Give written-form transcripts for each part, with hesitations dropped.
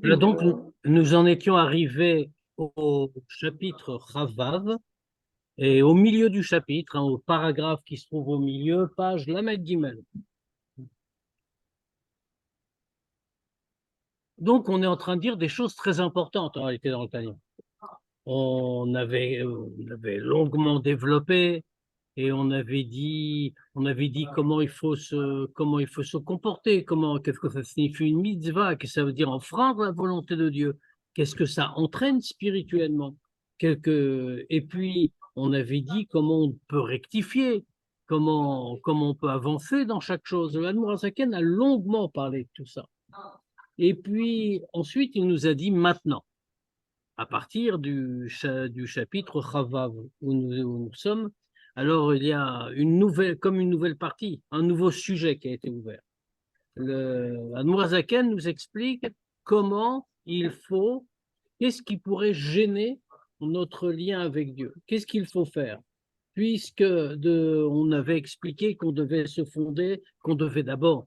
Là, donc, nous en étions arrivés au chapitre Chavav, et au milieu du chapitre, hein, au paragraphe qui se trouve au milieu, page Lamed Gimel. Donc, on est en train de dire des choses très importantes en réalité dans le Tanya. On avait longuement développé et on avait dit comment il faut se comporter, qu'est-ce que ça signifie une mitzvah, qu'est-ce que ça veut dire enfreindre la volonté de Dieu, qu'est-ce que ça entraîne spirituellement. Et puis, on avait dit comment on peut rectifier, comment on peut avancer dans chaque chose. Le Admour Azaken a longuement parlé de tout ça. Et puis, ensuite, il nous a dit maintenant, à partir du chapitre Chavav où nous sommes, alors il y a comme une nouvelle partie, un nouveau sujet qui a été ouvert. Le Admour Hazaken nous explique comment qu'est-ce qui pourrait gêner notre lien avec Dieu, qu'est-ce qu'il faut faire, puisque on avait expliqué qu'on devait d'abord,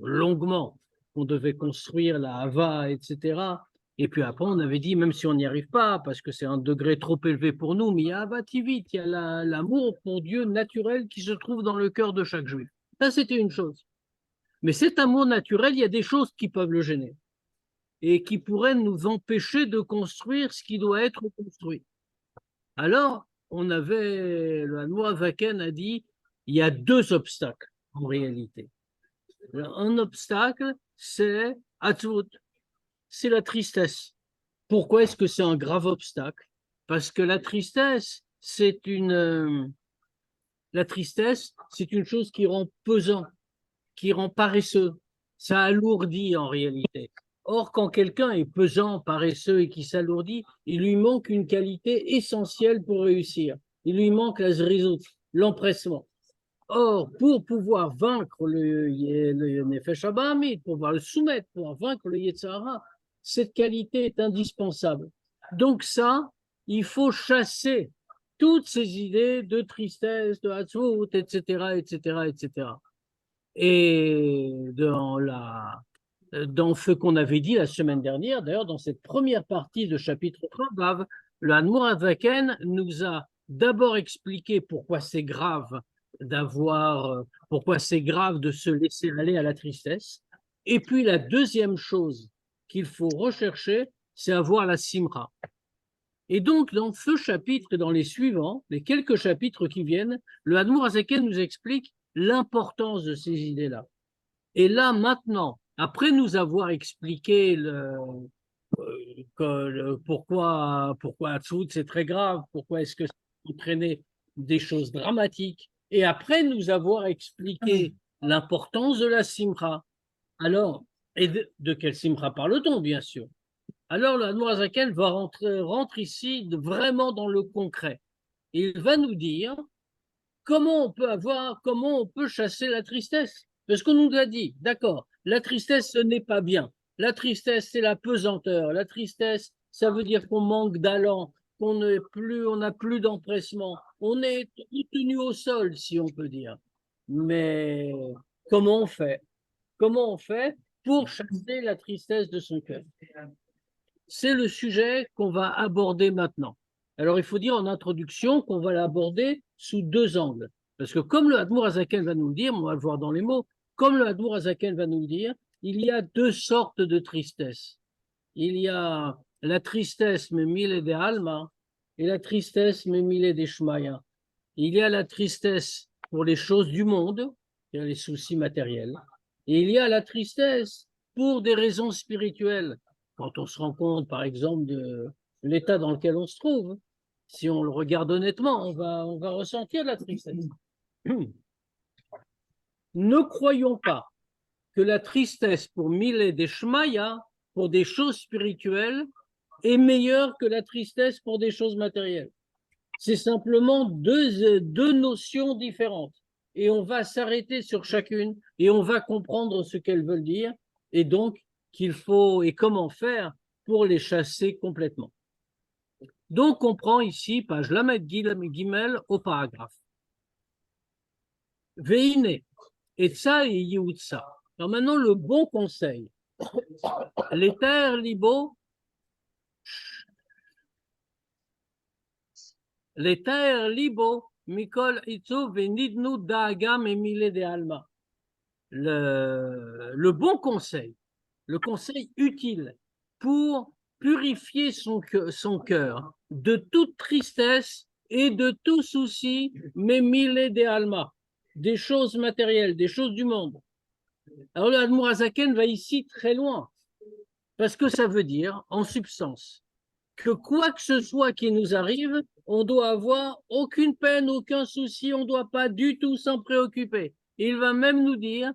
longuement, qu'on devait construire la Hava, etc. Et puis après, on avait dit, même si on n'y arrive pas, parce que c'est un degré trop élevé pour nous, mais il y a Avativit, il y a l'amour pour Dieu naturel qui se trouve dans le cœur de chaque juif. Ça, c'était une chose. Mais cet amour naturel, il y a des choses qui peuvent le gêner et qui pourraient nous empêcher de construire ce qui doit être construit. Alors, le Hanmour Zaken a dit, il y a deux obstacles en réalité. Un obstacle, c'est Atzvut, c'est la tristesse. Pourquoi est-ce que c'est un grave obstacle? Parce que la tristesse, c'est une chose qui rend pesant, qui rend paresseux. Ça alourdit en réalité. Or, quand quelqu'un est pesant, paresseux et qui s'alourdit, il lui manque une qualité essentielle pour réussir. Il lui manque la zrizout, l'empressement. Or, pour pouvoir vaincre le Nefesh Abahamid, pour pouvoir le soumettre, pour pouvoir vaincre le Yetzirah, cette qualité est indispensable. Donc ça, il faut chasser toutes ces idées de tristesse, de hatzvut, etc., etc., etc. Et dans ce qu'on avait dit la semaine dernière, d'ailleurs, dans cette première partie de chapitre 3, le Hanmour Hazaken nous a d'abord expliqué pourquoi c'est grave de se laisser aller à la tristesse. Et puis la deuxième chose qu'il faut rechercher, c'est avoir la simra. Et donc, dans ce chapitre et dans les suivants, les quelques chapitres qui viennent, le Hanmour Hazaken nous explique l'importance de ces idées-là. Et là, maintenant, après nous avoir expliqué pourquoi Hatzut, c'est très grave, pourquoi est-ce que ça entraînait des choses dramatiques, et après nous avoir expliqué l'importance de la simra, alors, et de quelle simra parle-t-on, bien sûr? Alors, le Noazaken rentre ici vraiment dans le concret. Il va nous dire comment on peut chasser la tristesse. Parce qu'on nous a dit, d'accord, la tristesse, ce n'est pas bien. La tristesse, c'est la pesanteur. La tristesse, ça veut dire qu'on manque d'allant, on n'a plus d'empressement. On est tenu au sol, si on peut dire. Mais comment on fait? Comment on fait pour chasser la tristesse de son cœur? C'est le sujet qu'on va aborder maintenant. Alors, il faut dire en introduction qu'on va l'aborder sous deux angles. Parce que comme le Hadmour Hazaken va nous le dire, on va le voir dans les mots, comme le Hadmour Hazaken va nous le dire, il y a deux sortes de tristesse. Il y a la tristesse memile de alma et la tristesse memile de shmaya. Il y a la tristesse pour les choses du monde, c'est-à-dire les soucis matériels, et il y a la tristesse pour des raisons spirituelles. Quand on se rend compte, par exemple, de l'état dans lequel on se trouve, si on le regarde honnêtement, on va ressentir la tristesse. Ne croyons pas que la tristesse pour Milé des Shmaya, pour des choses spirituelles, est meilleure que la tristesse pour des choses matérielles. C'est simplement deux notions différentes. Et on va s'arrêter sur chacune et on va comprendre ce qu'elles veulent dire et donc et comment faire pour les chasser complètement. Donc, on prend ici, page Lamed Gimel, au paragraphe. Veine, et ça et Yehutsa. Alors maintenant, le bon conseil, L'éther libo, l'éther libo, mikol itzu venidnu daaga memile de alma. Le bon conseil, le conseil utile pour purifier son cœur de toute tristesse et de tout souci, memile de alma, des choses matérielles, des choses du monde. Alors l'Admour Azaken va ici très loin, parce que ça veut dire, en substance, que quoi que ce soit qui nous arrive, on doit avoir aucune peine, aucun souci, on ne doit pas du tout s'en préoccuper. Il va même nous dire,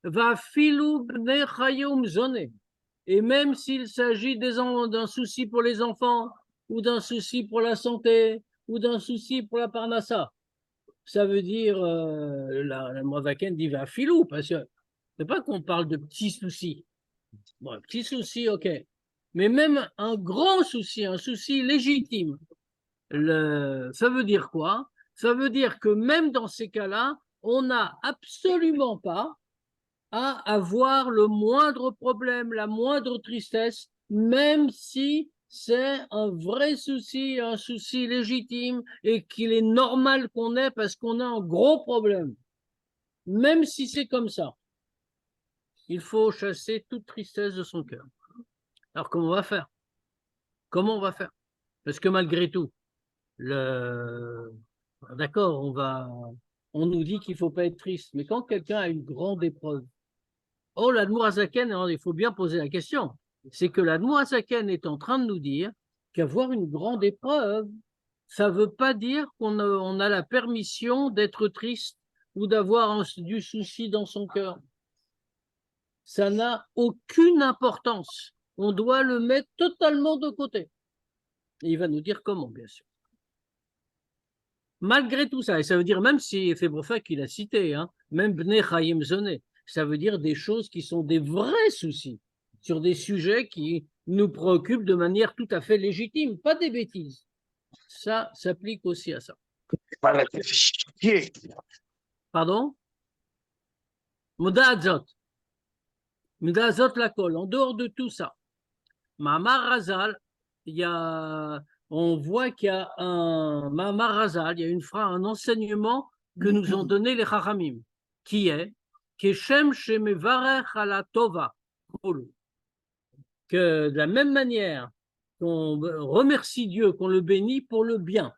va filou bnei chayum zoné. Et même s'il s'agit d'un souci pour les enfants, ou d'un souci pour la santé, ou d'un souci pour la parnassa, ça veut dire, la Mozaken dit va filou, parce que c'est pas qu'on parle de petits soucis. Bon, un petit souci, ok. Mais même un grand souci, un souci légitime, ça veut dire quoi? Ça veut dire que même dans ces cas-là, on n'a absolument pas à avoir le moindre problème, la moindre tristesse, même si c'est un vrai souci, un souci légitime et qu'il est normal qu'on ait parce qu'on a un gros problème. Même si c'est comme ça, il faut chasser toute tristesse de son cœur. Alors comment on va faire? Comment on va faire? Parce que malgré tout, d'accord, on nous dit qu'il ne faut pas être triste, mais quand quelqu'un a une grande épreuve, oh, l'Admour Azaken, il faut bien poser la question, c'est que l'Admour Azaken est en train de nous dire qu'avoir une grande épreuve, ça ne veut pas dire on a la permission d'être triste ou d'avoir du souci dans son cœur. Ça n'a aucune importance. On doit le mettre totalement de côté. Et il va nous dire comment, bien sûr. Malgré tout ça, et ça veut dire, même si c'est pour ça qu'il a cité, hein, même Bnei Chaim Zoné, ça veut dire des choses qui sont des vrais soucis, sur des sujets qui nous préoccupent de manière tout à fait légitime, pas des bêtises. Ça s'applique aussi à ça. Pardon? Mudazot. Mudazot la colle. En dehors de tout ça, Mamar Razal, on voit qu'il y a un Mamar Razal, il y a un enseignement que nous ont donné les Chachamim, qui est Keshem Shemevarech ala Tova, que de la même manière qu'on remercie Dieu, qu'on le bénit pour le bien.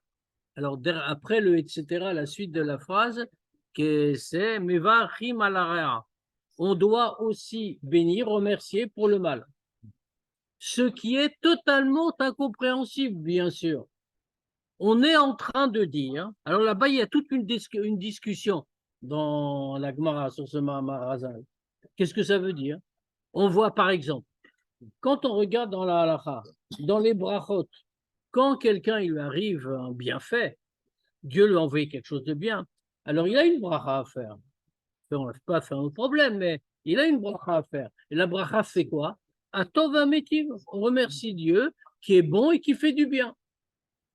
Alors après le etc., la suite de la phrase, que c'est Mevarchim ala. On doit aussi bénir, remercier pour le mal. Ce qui est totalement incompréhensible, bien sûr. On est en train de dire, alors là-bas, il y a toute une discussion dans la Gemara sur ce Maharazal. Qu'est-ce que ça veut dire? On voit par exemple, quand on regarde dans la halakha, dans les brachot, quand quelqu'un il lui arrive un bienfait, Dieu lui a envoyé quelque chose de bien, alors il a une bracha à faire. On ne va pas faire un problème, mais il a une bracha à faire. Et la bracha fait quoi? Atov ametiv. On remercie Dieu qui est bon et qui fait du bien.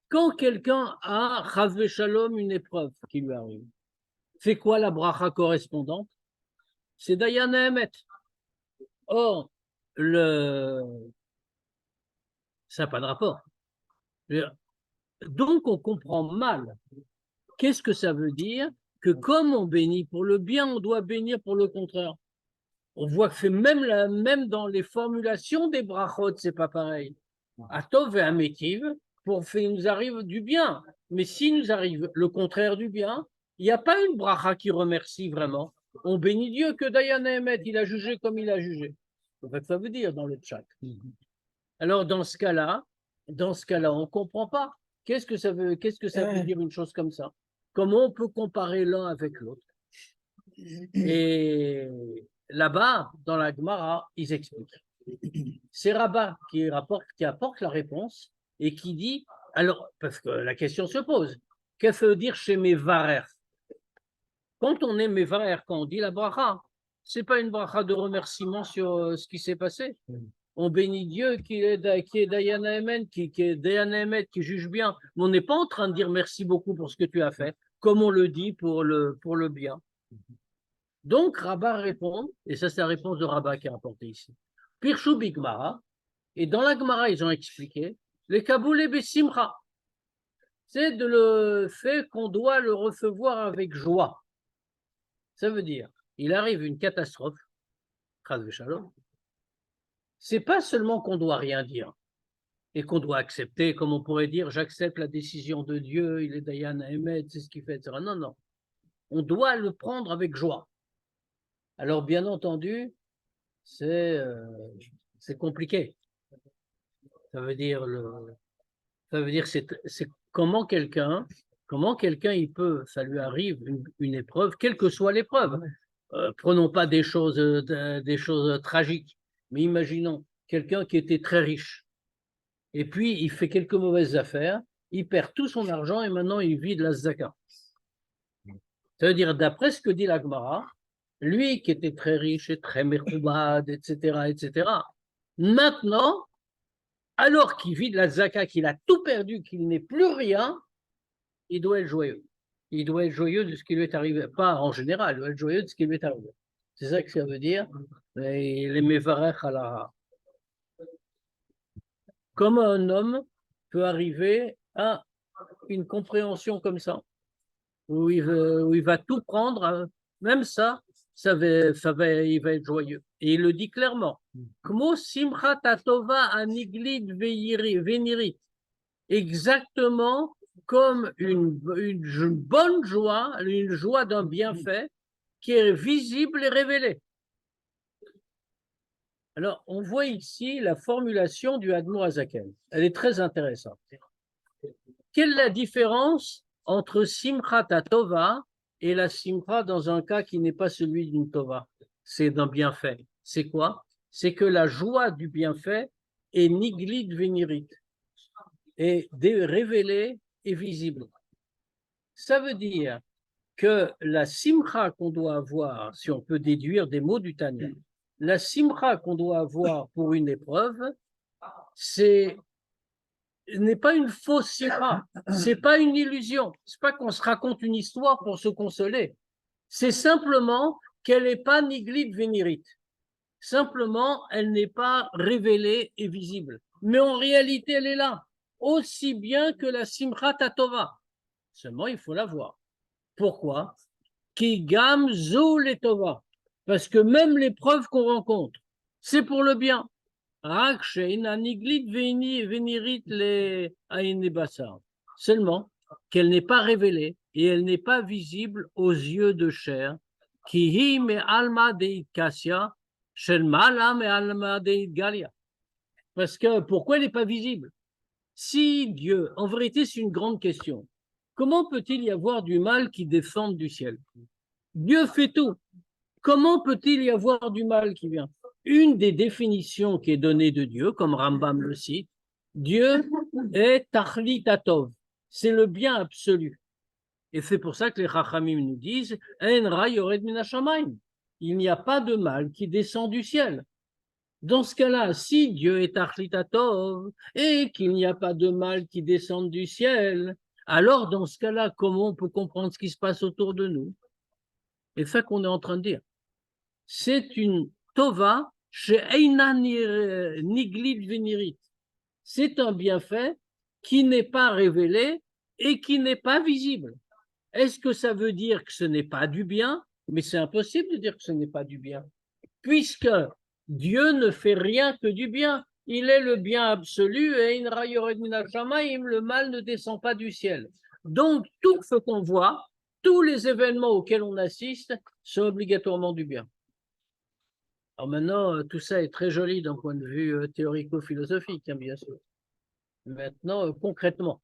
Quand quelqu'un a Chazve Shalom, une épreuve qui lui arrive, c'est quoi la bracha correspondante? C'est Dayan Emet. Or, ça n'a pas de rapport. Donc, on comprend mal. Qu'est-ce que ça veut dire? Que comme on bénit pour le bien, on doit bénir pour le contraire. On voit que c'est même dans les formulations des brachot, c'est pas pareil. Atov et Ametiv, il nous arrive du bien. Mais s'il nous arrive le contraire du bien, il n'y a pas une bracha qui remercie vraiment. On bénit Dieu que Dayan Emet, il a jugé comme il a jugé. C'est ce que ça veut dire dans le chat. Alors dans ce cas-là, on ne comprend pas. Qu'est-ce que ça veut dire une chose comme ça? Comment on peut comparer l'un avec l'autre? Et là-bas, dans la Gemara, ils expliquent. C'est Rabat qui apporte la réponse et qui dit, alors, parce que la question se pose, qu'est-ce que ça veut dire chez Mevarer? Quand on est Mevarer, quand on dit la bracha, ce n'est pas une bracha de remerciement sur ce qui s'est passé. On bénit Dieu qui est Dayan Emet, qui est Dayan Emet, qui juge bien. Mais on n'est pas en train de dire merci beaucoup pour ce que tu as fait, comme on le dit pour le bien. Donc, Rabat répond, et ça c'est la réponse de Rabat qui est rapportée ici. Pirshu Bigmara, et dans la Gemara, ils ont expliqué, les Kaboulé Bessimcha, c'est de le fait qu'on doit le recevoir avec joie. Ça veut dire, il arrive une catastrophe, c'est pas seulement qu'on doit rien dire et qu'on doit accepter, comme on pourrait dire, j'accepte la décision de Dieu, il est Dayan Ahmed, c'est ce qu'il fait, etc. Non, non. On doit le prendre avec joie. Alors, bien entendu, c'est compliqué. Ça veut dire c'est comment quelqu'un il peut, ça lui arrive une épreuve, quelle que soit l'épreuve. Prenons pas des choses tragiques, mais imaginons quelqu'un qui était très riche et puis il fait quelques mauvaises affaires, il perd tout son argent et maintenant il vit de la zaka. Ça veut dire, d'après ce que dit la Gemara, lui qui était très riche et très mechoubad, etc., maintenant, alors qu'il vit de la zaka, qu'il a tout perdu, qu'il n'est plus rien, il doit être joyeux. Il doit être joyeux de ce qui lui est arrivé. Pas en général, il doit être joyeux de ce qui lui est arrivé. C'est ça que ça veut dire. Les mevarech halara. Comment un homme peut arriver à une compréhension comme ça, où il va tout prendre, même ça, il va être joyeux. Et il le dit clairement. Kmo simchat atova aniglid venirit. Exactement comme une bonne joie, une joie d'un bienfait qui est visible et révélée. Alors, on voit ici la formulation du Admour Azaken. Elle est très intéressante. Quelle est la différence entre Simchat Tova et la Simcha dans un cas qui n'est pas celui d'une Tova? C'est d'un bienfait. C'est quoi? C'est que la joie du bienfait est niglit venirit, est révélée et visible. Ça veut dire que la Simcha qu'on doit avoir, si on peut déduire des mots du Tanya, la Simcha qu'on doit avoir pour une épreuve, n'est pas une fausse simcha, c'est pas une illusion, c'est pas qu'on se raconte une histoire pour se consoler, c'est simplement qu'elle n'est pas niglit vénirit, simplement elle n'est pas révélée et visible, mais en réalité elle est là, aussi bien que la simcha tatova, seulement il faut la voir. Pourquoi? Ki gam zo letova, parce que même l'épreuve qu'on rencontre, c'est pour le bien. Seulement qu'elle n'est pas révélée et elle n'est pas visible aux yeux de chair. Parce que pourquoi elle n'est pas visible? Si Dieu, en vérité, c'est une grande question. Comment peut-il y avoir du mal qui descende du ciel? Dieu fait tout. Comment peut-il y avoir du mal qui vient? Une des définitions qui est donnée de Dieu, comme Rambam le cite, Dieu est Tachlit Atov, c'est le bien absolu. Et c'est pour ça que les Chachamim nous disent En ra yored min hashamayim. Il n'y a pas de mal qui descend du ciel. Dans ce cas-là, si Dieu est Tachlit Atov et qu'il n'y a pas de mal qui descend du ciel, alors dans ce cas-là, comment on peut comprendre ce qui se passe autour de nous? Et c'est ça qu'on est en train de dire. C'est une tova chez Eina Niglit Venirit. C'est un bienfait qui n'est pas révélé et qui n'est pas visible. Est-ce que ça veut dire que ce n'est pas du bien? Mais c'est impossible de dire que ce n'est pas du bien, puisque Dieu ne fait rien que du bien. Il est le bien absolu et le mal ne descend pas du ciel. Donc, tout ce qu'on voit, tous les événements auxquels on assiste sont obligatoirement du bien. Alors maintenant, tout ça est très joli d'un point de vue théorico-philosophique, hein, bien sûr. Maintenant, concrètement,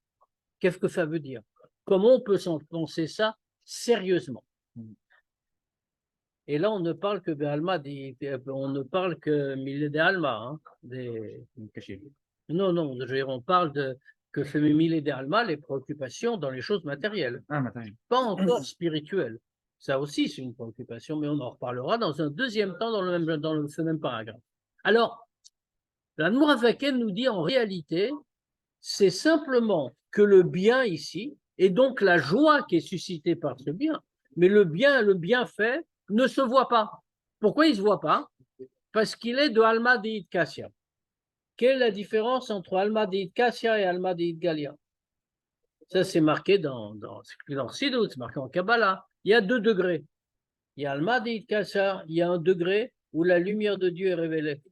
qu'est-ce que ça veut dire? Comment on peut s'en penser ça sérieusement? Et là, on ne parle que d'Alma, on ne parle que Mille d'Alma. Non, non, on parle que fait Mille d'Alma les préoccupations dans les choses matérielles, pas encore spirituelles. Ça aussi, c'est une préoccupation, mais on en reparlera dans un deuxième temps dans ce même paragraphe. Alors, l'Admour Azaken nous dit en réalité, c'est simplement que le bien ici, et donc la joie qui est suscitée par ce bien, mais le bienfait ne se voit pas. Pourquoi il ne se voit pas? parce qu'il est de Alma Deit Kassia. Quelle est la différence entre Alma Deit Kassia et Alma Deit Galia? Ça, c'est marqué dans Sidut, c'est marqué en Kabbalah. Il y a 2 degrés. Il y a Alma Deit Kassia, il y a un degré où la lumière de Dieu est révélée.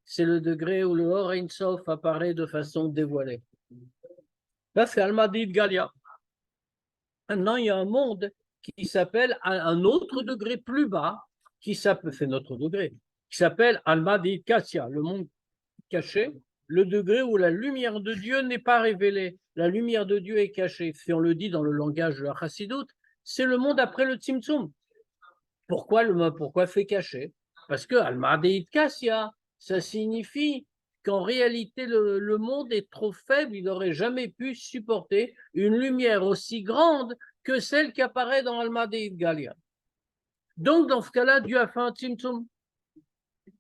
C'est le degré où le Or Ein Sof apparaît de façon dévoilée. Là, c'est Alma Deit Galia. Maintenant, il y a un monde qui s'appelle un autre degré plus bas, qui s'appelle, c'est notre degré, qui s'appelle Alma Deit Kassia, le monde caché, le degré où la lumière de Dieu n'est pas révélée. La lumière de Dieu est cachée. Si on le dit dans le langage de la Chassidut, c'est le monde après le Tzimtzum. Pourquoi c'est caché? Parce que Alma Deit Kassia, ça signifie qu'en réalité, le monde est trop faible, il n'aurait jamais pu supporter une lumière aussi grande que celle qui apparaît dans Alma Deit Galia. Donc, dans ce cas-là, Dieu a fait un Tzimtzum.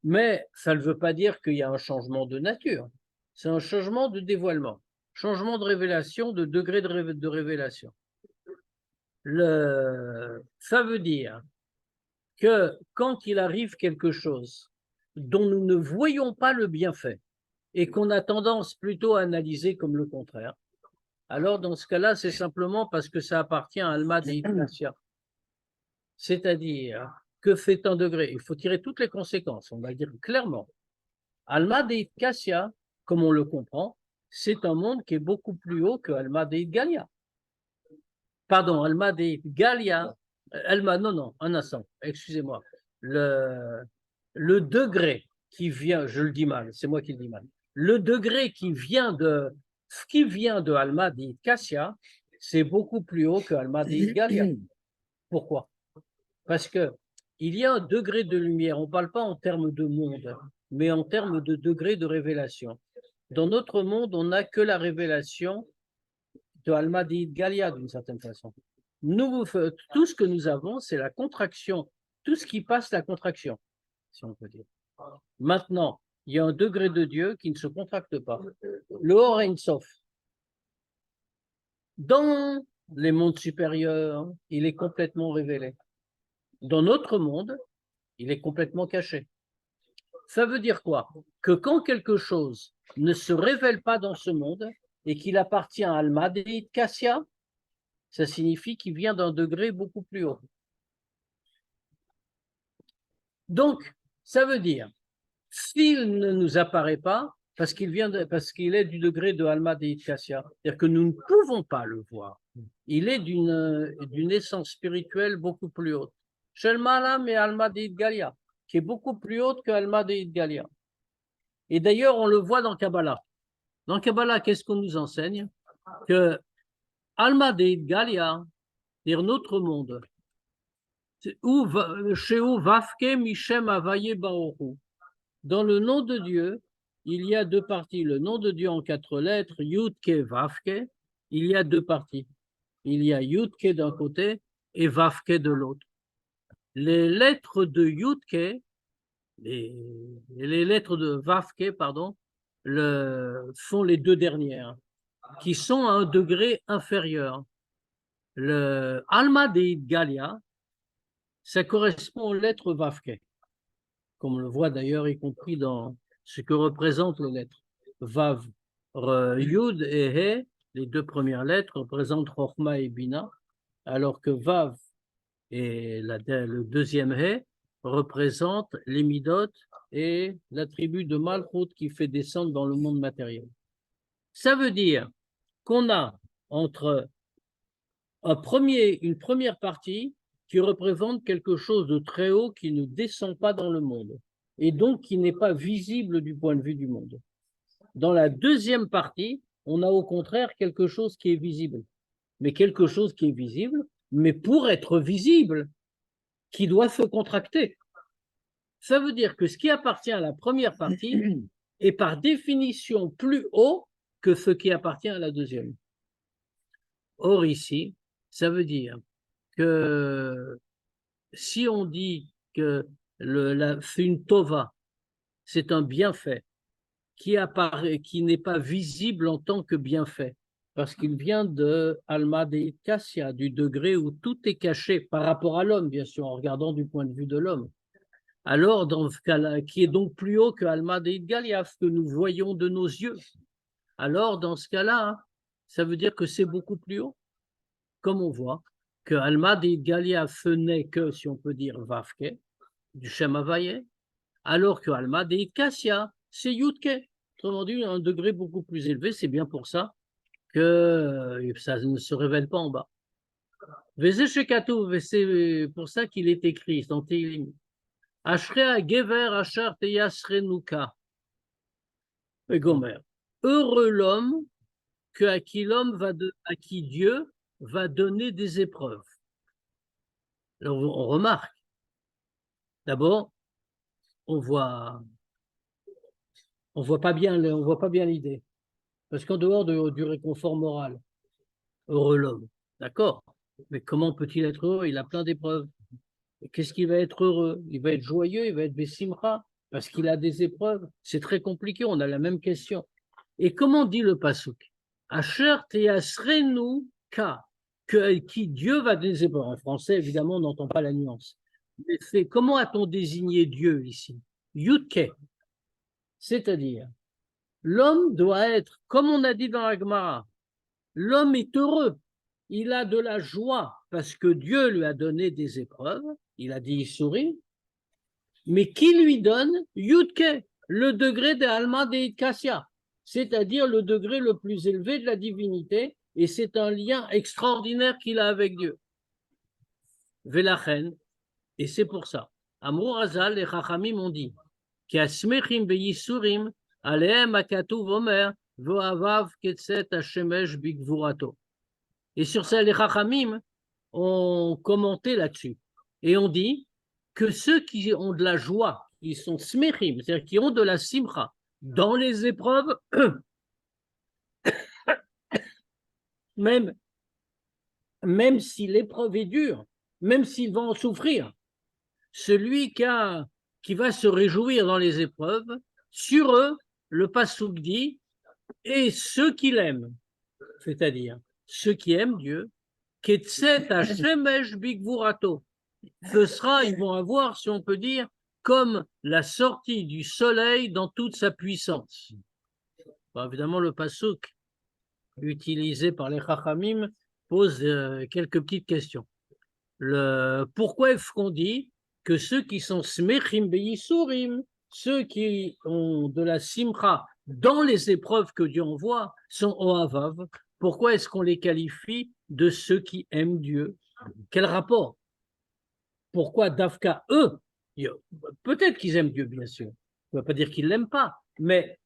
Mais ça ne veut pas dire qu'il y a un changement de nature. C'est un changement de dévoilement, changement de révélation, de degré de révélation. Ça veut dire que quand il arrive quelque chose dont nous ne voyons pas le bienfait et qu'on a tendance plutôt à analyser comme le contraire, alors dans ce cas-là, c'est simplement parce que ça appartient à Alma Deit Kassia. C'est-à-dire que c'est un degré. Il faut tirer toutes les conséquences, on va le dire clairement. Alma Deit Kassia, comme on le comprend, c'est un monde qui est beaucoup plus haut que Alma Deit Galia. Pardon, Alma Deit Galia, non, un instant, excusez-moi. Le degré qui vient, je le dis mal, c'est moi qui le dis mal, le degré qui vient de, ce qui vient de Alma Deit Kassia, c'est beaucoup plus haut que Alma Deit Galia. Pourquoi? Parce que il y a un degré de lumière, on ne parle pas en termes de monde, mais en termes de degré de révélation. Dans notre monde, on n'a que la révélation de Alma Deit Galia, d'une certaine façon. Nous, tout ce que nous avons, c'est la contraction, tout ce qui passe la contraction, si on peut dire. Maintenant, il y a un degré de Dieu qui ne se contracte pas. Le Or Ein Sof. Dans les mondes supérieurs, il est complètement révélé. Dans notre monde, il est complètement caché. Ça veut dire quoi? Que quand quelque chose ne se révèle pas dans ce monde et qu'il appartient à Alma Deit Kassia, ça signifie qu'il vient d'un degré beaucoup plus haut. Donc, ça veut dire, s'il ne nous apparaît pas, parce qu'il est du degré de Alma Deit Kassia, c'est-à-dire que nous ne pouvons pas le voir. Il est d'une essence spirituelle beaucoup plus haute. Shel Malam et Alma Deit Galia, qui est beaucoup plus haute que Alma Deit Galia. Et d'ailleurs, on le voit dans Kabbalah. Dans Kabbalah, qu'est-ce qu'on nous enseigne? Que Alma Deit Galia, c'est-à-dire notre monde, chez où Vavke Mishem Avaye Baoru. Dans le nom de Dieu, il y a 2 parties. Le nom de Dieu en 4 lettres, Yudke Vavke, il y a 2 parties. Il y a Yudke d'un côté et Vavke de l'autre. Les lettres de Yudke, les lettres de Vavke, pardon, sont les 2 dernières, qui sont à un degré inférieur. Le Alma Deit Galia, ça correspond aux lettres Vavke, comme on le voit d'ailleurs, y compris dans ce que représentent les lettres. Vav, Yud et He, les 2 premières lettres, représentent Chochma et Bina, alors que Vav et le deuxième He représente les Midot et l'attribut de Malchut qui fait descendre dans le monde matériel. Ça veut dire qu'on a entre une première partie qui représente quelque chose de très haut qui ne descend pas dans le monde et donc qui n'est pas visible du point de vue du monde. Dans la deuxième partie, on a au contraire quelque chose qui est visible, mais quelque chose qui est visible, mais pour être visible, qui doit se contracter. Ça veut dire que ce qui appartient à la première partie est par définition plus haut que ce qui appartient à la deuxième. Or ici, ça veut dire que si on dit que c'est une tova, c'est un bienfait qui n'est pas visible en tant que bienfait, parce qu'il vient de Alma Deit Kassia, du degré où tout est caché par rapport à l'homme, bien sûr, en regardant du point de vue de l'homme. Alors, dans ce cas-là, qui est donc plus haut que Alma Deit Galia, ce que nous voyons de nos yeux. Alors, dans ce cas-là, ça veut dire que c'est beaucoup plus haut. Comme on voit que Alma Deit Galia n'est que, si on peut dire, Vavke, du Shem Havaye, alors que Alma Deit Kassia, c'est Yudke. Autrement dit, un degré beaucoup plus élevé, c'est bien pour ça que ça ne se révèle pas en bas. C'est pour ça qu'il est écrit dans Tehillim. Ashrea Gever Ashar Teyasrenuka. Et Gomer. Heureux l'homme à qui Dieu va donner des épreuves. Alors, on remarque. D'abord, on voit pas bien l'idée. Parce qu'en dehors du réconfort moral, heureux l'homme, d'accord. Mais comment peut-il être heureux? Il a plein d'épreuves. Qu'est-ce qu'il va être heureux? Il va être joyeux, il va être bessimra, parce qu'il a des épreuves. C'est très compliqué, on a la même question. Et comment dit le pasuk? Asher teasrenu ka, qui Dieu va des épreuves. En français, évidemment, on n'entend pas la nuance. Mais c'est comment a-t-on désigné Dieu ici? Yudke. C'est-à-dire, l'homme doit être, comme on a dit dans la Gemara, l'homme est heureux. Il a de la joie parce que Dieu lui a donné des épreuves. Il a dit il sourit. Mais qui lui donne Yudke, le degré de Alma de Kassia, c'est-à-dire le degré le plus élevé de la divinité, et c'est un lien extraordinaire qu'il a avec Dieu. Velachen, et c'est pour ça. Amour Azal et Chachamim ont dit qui asmechim beyisurim alehem akatuv omer voavav ketset hashemesh bigvurato. Et sur ça, les Chachamim ont commenté là-dessus. Et on dit que ceux qui ont de la joie, qui sont smechim, c'est-à-dire qui ont de la simcha dans les épreuves, même si l'épreuve est dure, même s'ils vont en souffrir, celui qui va se réjouir dans les épreuves, sur eux, le passouk dit, et ceux qui l'aiment, c'est-à-dire ceux qui aiment Dieu, Ketset Hashemesh Bigvurato, ce sera, ils vont avoir, si on peut dire, comme la sortie du soleil dans toute sa puissance. Bon, évidemment, le passouk utilisé par les Chachamim pose quelques petites questions. Pourquoi est-ce qu'on dit que ceux qui sont smechim beyisurim, ceux qui ont de la simcha dans les épreuves que Dieu envoie, sont oavav? Pourquoi est-ce qu'on les qualifie de ceux qui aiment Dieu? Quel rapport? Pourquoi Dafka, eux, peut-être qu'ils aiment Dieu, bien sûr. On ne va pas dire qu'ils ne l'aiment pas, mais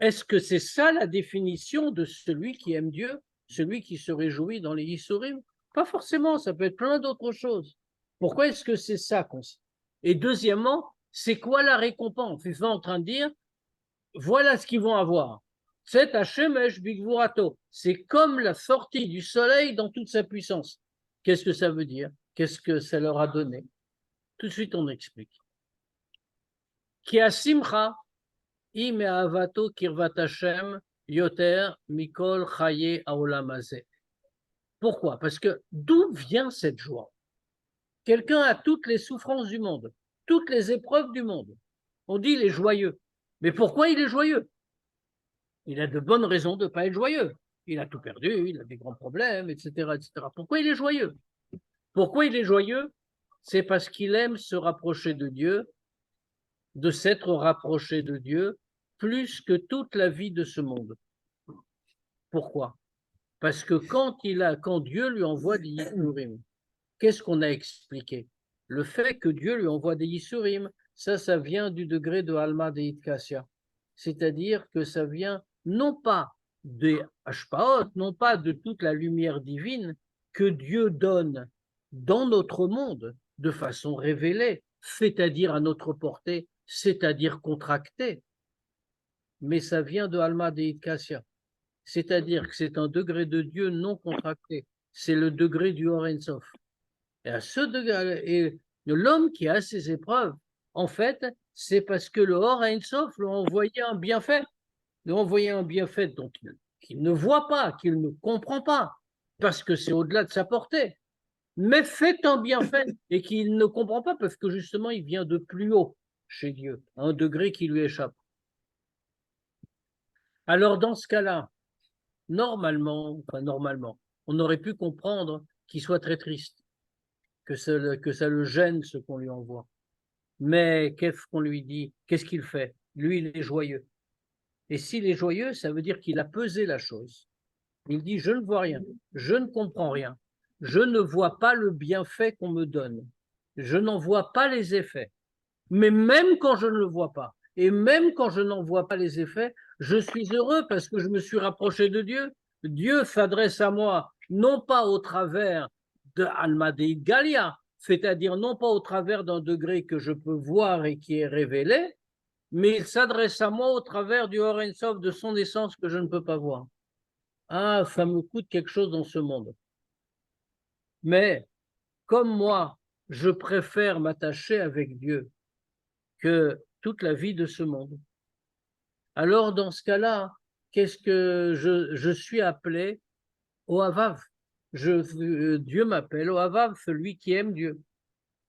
est-ce que c'est ça la définition de celui qui aime Dieu, celui qui se réjouit dans les Yisourim? Pas forcément, ça peut être plein d'autres choses. Pourquoi est-ce que c'est ça qu'on sait? Et deuxièmement, c'est quoi la récompense? Ils sont en train de dire, voilà ce qu'ils vont avoir. C'est Hashemesh Bigvurato. C'est comme la sortie du soleil dans toute sa puissance. Qu'est-ce que ça veut dire? Qu'est-ce que ça leur a donné? Tout de suite, on explique. Ki asimcha im avato kirvat Hashem yoter mikol chaye haolam hazeh. Pourquoi? Parce que d'où vient cette joie? Quelqu'un a toutes les souffrances du monde, toutes les épreuves du monde. On dit il est joyeux. Mais pourquoi il est joyeux? Il a de bonnes raisons de ne pas être joyeux. Il a tout perdu, il a des grands problèmes, etc., etc. Pourquoi il est joyeux? Pourquoi il est joyeux? C'est parce qu'il aime se rapprocher de Dieu, de s'être rapproché de Dieu, plus que toute la vie de ce monde. Pourquoi? Parce que quand Dieu lui envoie des Yissurim, qu'est-ce qu'on a expliqué? Le fait que Dieu lui envoie des Yissurim, ça vient du degré de Alma de Kassia. C'est-à-dire que ça vient non pas des Hashpaot, non pas de toute la lumière divine que Dieu donne dans notre monde de façon révélée, c'est-à-dire à notre portée, c'est-à-dire contractée, mais ça vient de Alma de Kassia. C'est-à-dire que c'est un degré de Dieu non contracté. C'est le degré du Or Ein Sof. Et à ce degré, et l'homme qui a ses épreuves, en fait, c'est parce que le Or Ein Sof lui a envoyé un bienfait. Lui a envoyé un bienfait qu'il ne voit pas, qu'il ne comprend pas, parce que c'est au-delà de sa portée. Mais fait un bienfait et qu'il ne comprend pas parce que justement, il vient de plus haut. chez Dieu, à un degré qui lui échappe. Alors dans ce cas-là, normalement, on aurait pu comprendre qu'il soit très triste, que ça le gêne ce qu'on lui envoie. Mais qu'est-ce qu'on lui dit? Qu'est-ce qu'il fait? Lui, il est joyeux. Et s'il est joyeux, ça veut dire qu'il a pesé la chose. Il dit, je ne vois rien, je ne comprends rien, je ne vois pas le bienfait qu'on me donne, je n'en vois pas les effets. Mais même quand je ne le vois pas, et même quand je n'en vois pas les effets, je suis heureux parce que je me suis rapproché de Dieu. Dieu s'adresse à moi, non pas au travers de Alma Dei Galia, c'est-à-dire non pas au travers d'un degré que je peux voir et qui est révélé, mais il s'adresse à moi au travers du Or Ein Sof, de son essence que je ne peux pas voir. Ah, ça me coûte quelque chose dans ce monde. Mais comme moi, je préfère m'attacher avec Dieu que toute la vie de ce monde. Alors, dans ce cas-là, qu'est-ce que je suis appelé au Havav? Dieu m'appelle au Havav, celui qui aime Dieu.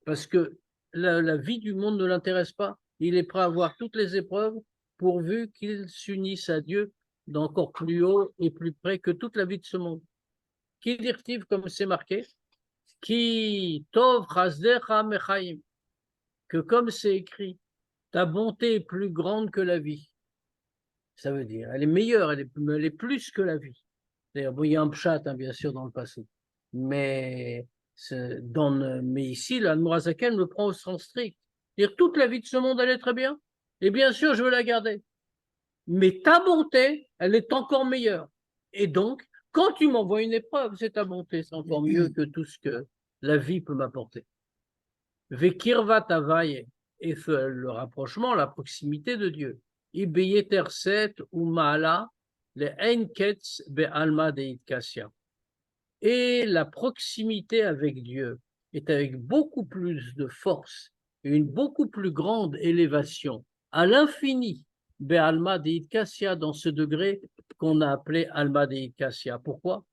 Parce que la vie du monde ne l'intéresse pas. Il est prêt à voir toutes les épreuves pourvu qu'il s'unisse à Dieu d'encore plus haut et plus près que toute la vie de ce monde. Qui dire-t-il comme c'est marqué? Qui tov chasdecha mechaim, que comme c'est écrit, ta bonté est plus grande que la vie. Ça veut dire, elle est meilleure, elle est plus que la vie. D'ailleurs, bon, il y a un pshat, hein, bien sûr, dans le passé. Mais, mais ici, l'Admorazaken le prend au sens strict. Dire toute la vie de ce monde, elle est très bien. Et bien sûr, je veux la garder. Mais ta bonté, elle est encore meilleure. Et donc, quand tu m'envoies une épreuve, c'est ta bonté, c'est encore mieux que tout ce que la vie peut m'apporter. Vekirvat avaye, et le rapprochement, la proximité de Dieu. Ibeyeter set ou maala, le enketz be alma deit kassia. Et la proximité avec Dieu est avec beaucoup plus de force et une beaucoup plus grande élévation à l'infini, be alma deit kassia, dans ce degré qu'on a appelé alma deit kassia. Pourquoi?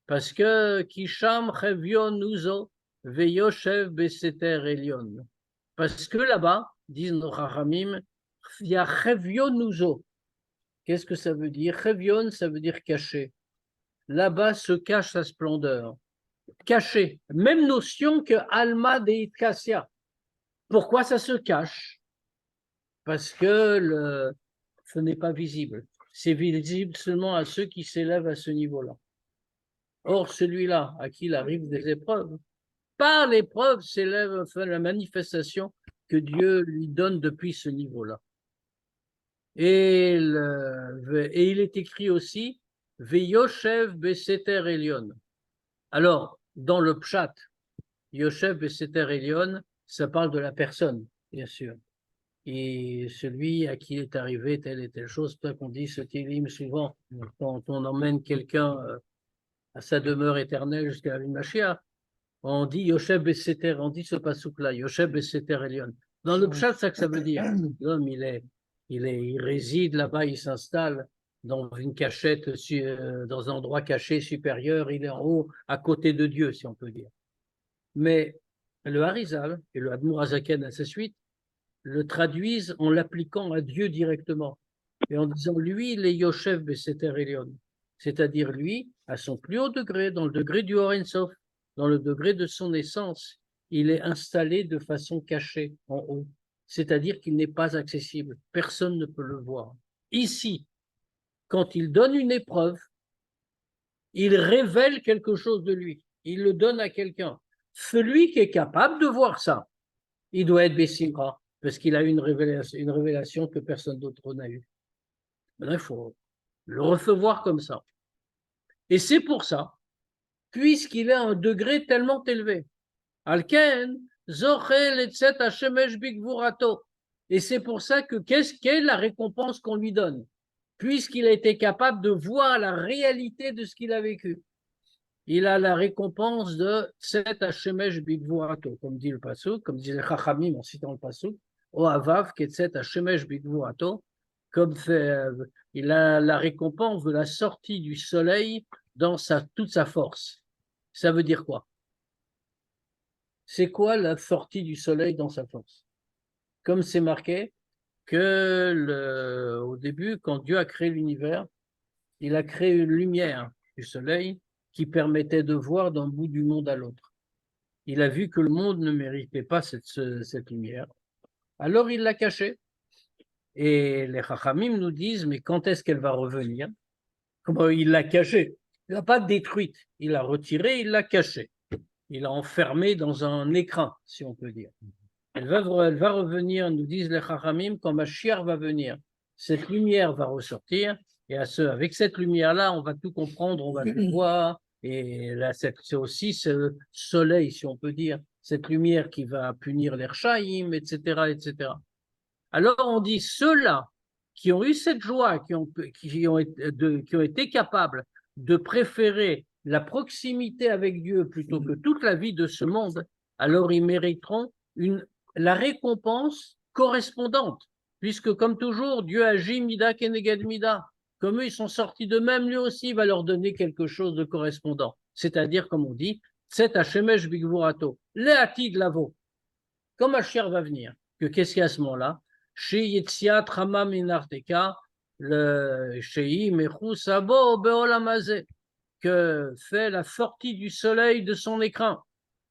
Parce que Kisham Chevion Uzo Veyoshev Beseter Elion. Parce que là-bas, disent nos Chachamim, il y a Chevion Uzo. Qu'est-ce que ça veut dire? Chevion, ça veut dire caché. Là-bas se cache sa splendeur. Caché. Même notion que Alma Deit Kassia. Pourquoi ça se cache? Parce que ce n'est pas visible. C'est visible seulement à ceux qui s'élèvent à ce niveau-là. Or, celui-là, à qui il arrive des épreuves, par l'épreuve s'élève enfin, la manifestation que Dieu lui donne depuis ce niveau-là. Et il est écrit aussi Veyoshev Beseter Elion. Alors, dans le pshat, Yoshev Beseter Elion, ça parle de la personne, bien sûr. Et celui à qui est arrivé telle et telle chose, c'est qu'on dit ce télim souvent quand on emmène quelqu'un à sa demeure éternelle jusqu'à la Mashiach. On dit Yoshev Beseter, on dit ce pasouk-là, Yoshev Beseter Elion. Dans le pshat, c'est ça que ça veut dire. L'homme, il réside là-bas, il s'installe dans une cachette, dans un endroit caché supérieur, il est en haut, à côté de Dieu, si on peut dire. Mais le Harizal et le Admour Azaken à sa suite le traduisent en l'appliquant à Dieu directement et en disant lui, il est Yoshev Beseter Elion, c'est-à-dire lui, à son plus haut degré, dans le degré du Or Ein Sof, dans le degré de son essence, il est installé de façon cachée en haut, c'est-à-dire qu'il n'est pas accessible, personne ne peut le voir. Ici, quand il donne une épreuve, il révèle quelque chose de lui, il le donne à quelqu'un. Celui qui est capable de voir ça, il doit être Bessimra, parce qu'il a une révélation que personne d'autre n'a eue. Maintenant, il faut le recevoir comme ça. Et c'est pour ça, puisqu'il est à un degré tellement élevé, Alken, Zochel et Hashemesh Bigvurato. Et c'est pour ça que qu'est-ce qu'est la récompense qu'on lui donne? Puisqu'il a été capable de voir la réalité de ce qu'il a vécu. Il a la récompense de Tset Hashemesh Bigvurato, comme dit le Passouk, comme disait Chachamim en citant le Passouk, O Avav Ketset Hashemesh Bigvurato, comme il a la récompense de la sortie du soleil dans toute sa force. Ça veut dire quoi? C'est quoi la sortie du soleil dans sa force? comme c'est marqué, que au début, quand Dieu a créé l'univers, il a créé une lumière du soleil qui permettait de voir d'un bout du monde à l'autre. Il a vu que le monde ne méritait pas cette lumière. Alors il l'a cachée. Et les Chachamim nous disent, mais quand est-ce qu'elle va revenir? Comment il l'a cachée? Il l'a pas détruite. Il l'a retirée, il l'a cachée. Il l'a enfermée dans un écrin, si on peut dire. Elle va revenir, nous disent les Chachamim, quand Mashiach va venir. Cette lumière va ressortir, et avec cette lumière-là, on va tout comprendre, on va tout voir, et là, c'est aussi ce soleil, si on peut dire, cette lumière qui va punir les Rchaïm, etc., etc. Alors on dit ceux-là qui ont eu cette joie, qui ont été capables de préférer la proximité avec Dieu plutôt que toute la vie de ce monde, alors ils mériteront la récompense correspondante, puisque comme toujours, Dieu agit mida keneged mida. Comme eux, ils sont sortis d'eux-mêmes, lui aussi va leur donner quelque chose de correspondant. C'est-à-dire, comme on dit, Tset Hashemesh Bigvurato, Leatid Lavo, comme Mashiach va venir, que qu'est-ce qu'il y a à ce moment-là? Chez Yetziat Rama Minarteka, le Shei Mechu Sabo Beolamazé, que fait la sortie du soleil de son écran,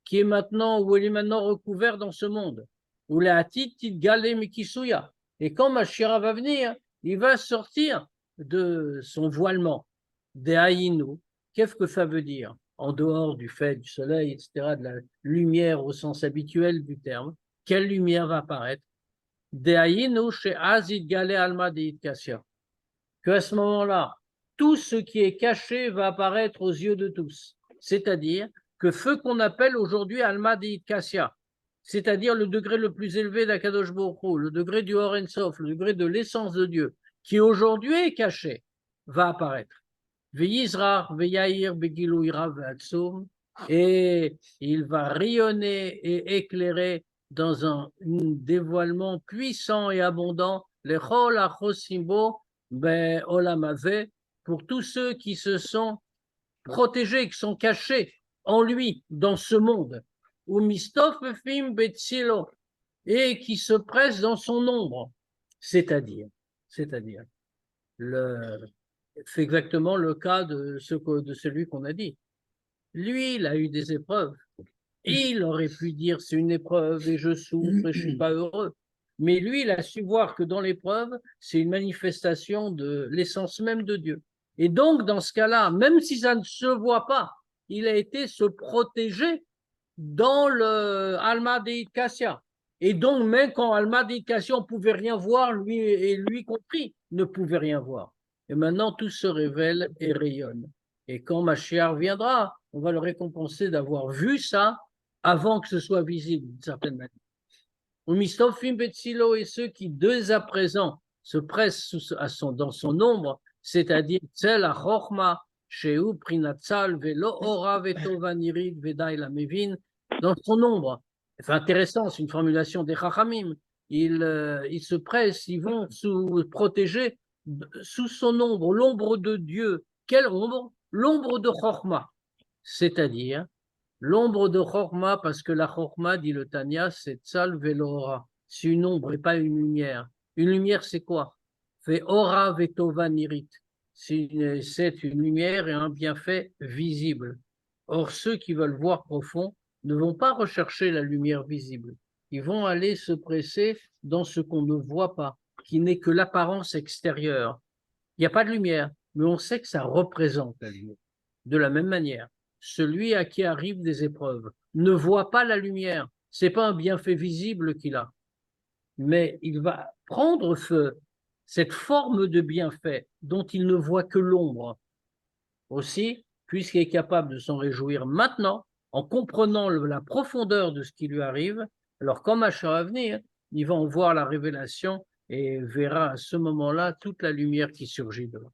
qui est maintenant, où il est maintenant recouvert dans ce monde, où la Hatit Tidgale Mikisuya. Et quand Mashiach va venir, il va sortir de son voilement, des Haïnou. Qu'est-ce que ça veut dire? En dehors du fait du soleil, etc., de la lumière au sens habituel du terme, quelle lumière va apparaître? Des Haïnou chez Azid Gale Alma de Kassia. Qu'à ce moment-là, tout ce qui est caché va apparaître aux yeux de tous. C'est-à-dire que ce qu'on appelle aujourd'hui Alma de Kassia, c'est-à-dire le degré le plus élevé d'Akadosh Baruch Hu, le degré du Or En Sof, le degré de l'essence de Dieu, qui aujourd'hui est caché, va apparaître. Ve'yizrach ve'yair begilu irav ve'atzum, et il va rayonner et éclairer dans un dévoilement puissant et abondant, lechol achosimbo be'olamave, pour tous ceux qui se sont protégés, qui sont cachés en lui, dans ce monde, ou mistofefim betzilo, et qui se pressent dans son ombre, c'est-à-dire, c'est exactement le cas de celui qu'on a dit. Lui, il a eu des épreuves. Il aurait pu dire c'est une épreuve et je souffre et je suis pas heureux. Mais lui, il a su voir que dans l'épreuve, c'est une manifestation de l'essence même de Dieu. Et donc, dans ce cas-là, même si ça ne se voit pas, il a été se protéger dans le Alma de Kassia. Et donc, même quand Alma de Kassia, on ne pouvait rien voir, lui et lui compris, ne pouvait rien voir. Et maintenant, tout se révèle et rayonne. Et quand Mashiach viendra, on va le récompenser d'avoir vu ça avant que ce soit visible, d'une certaine manière. Mistofim Betsilo, et ceux qui, dès à présent, se pressent dans son ombre, c'est-à-dire Tzel HaChochma, Sheu Prinatzal, Velo Ora Vetovanirid, Vedai la Mevin, dans son ombre. C'est intéressant, c'est une formulation des Chachamim. Ils se pressent, ils vont se protéger sous son ombre, l'ombre de Dieu. Quelle ombre? L'ombre de Chochma, c'est-à-dire l'ombre de Chorma, parce que la Chorma, dit le Tanya, c'est Tzal Velora. C'est une ombre et pas une lumière. Une lumière, c'est quoi? Fait Ora Vetova Nirit. C'est une lumière et un bienfait visible. Or, ceux qui veulent voir profond ne vont pas rechercher la lumière visible. Ils vont aller se presser dans ce qu'on ne voit pas, qui n'est que l'apparence extérieure. Il n'y a pas de lumière, mais on sait que ça représente la lumière. De la même manière, celui à qui arrivent des épreuves ne voit pas la lumière. Ce n'est pas un bienfait visible qu'il a, mais il va prendre cette forme de bienfait dont il ne voit que l'ombre. Aussi, puisqu'il est capable de s'en réjouir maintenant, en comprenant la profondeur de ce qui lui arrive, alors quand Mashiach va venir, il va en voir la révélation et verra à ce moment-là toute la lumière qui surgit de là.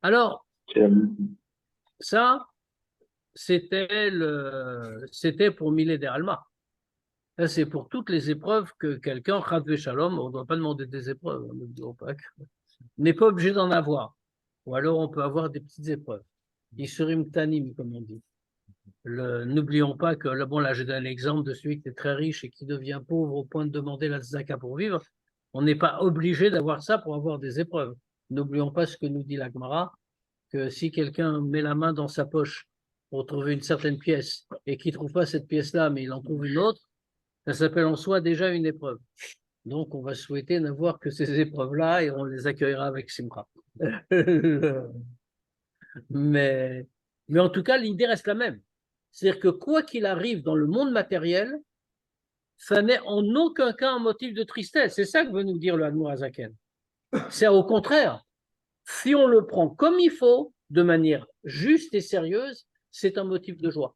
Alors, ça, c'était pour Milé der Alma. Ça, c'est pour toutes les épreuves que quelqu'un, Chad Shalom, on ne doit pas demander des épreuves, on n'est pas obligé d'en avoir. Ou alors on peut avoir des petites épreuves. Isurim Tanim, comme on dit. N'oublions pas que, bon, là, je donne l'exemple de celui qui est très riche et qui devient pauvre au point de demander la tzaka pour vivre. On n'est pas obligé d'avoir ça pour avoir des épreuves. N'oublions pas ce que nous dit la Gemara, que si quelqu'un met la main dans sa poche pour trouver une certaine pièce et qu'il ne trouve pas cette pièce-là, mais il en trouve une autre, ça s'appelle en soi déjà une épreuve. Donc, on va souhaiter n'avoir que ces épreuves-là et on les accueillera avec Simra. mais, mais en tout cas, l'idée reste la même. C'est-à-dire que quoi qu'il arrive dans le monde matériel, ça n'est en aucun cas un motif de tristesse. C'est ça que veut nous dire le Admour Azaken. C'est au contraire, si on le prend comme il faut, de manière juste et sérieuse, c'est un motif de joie.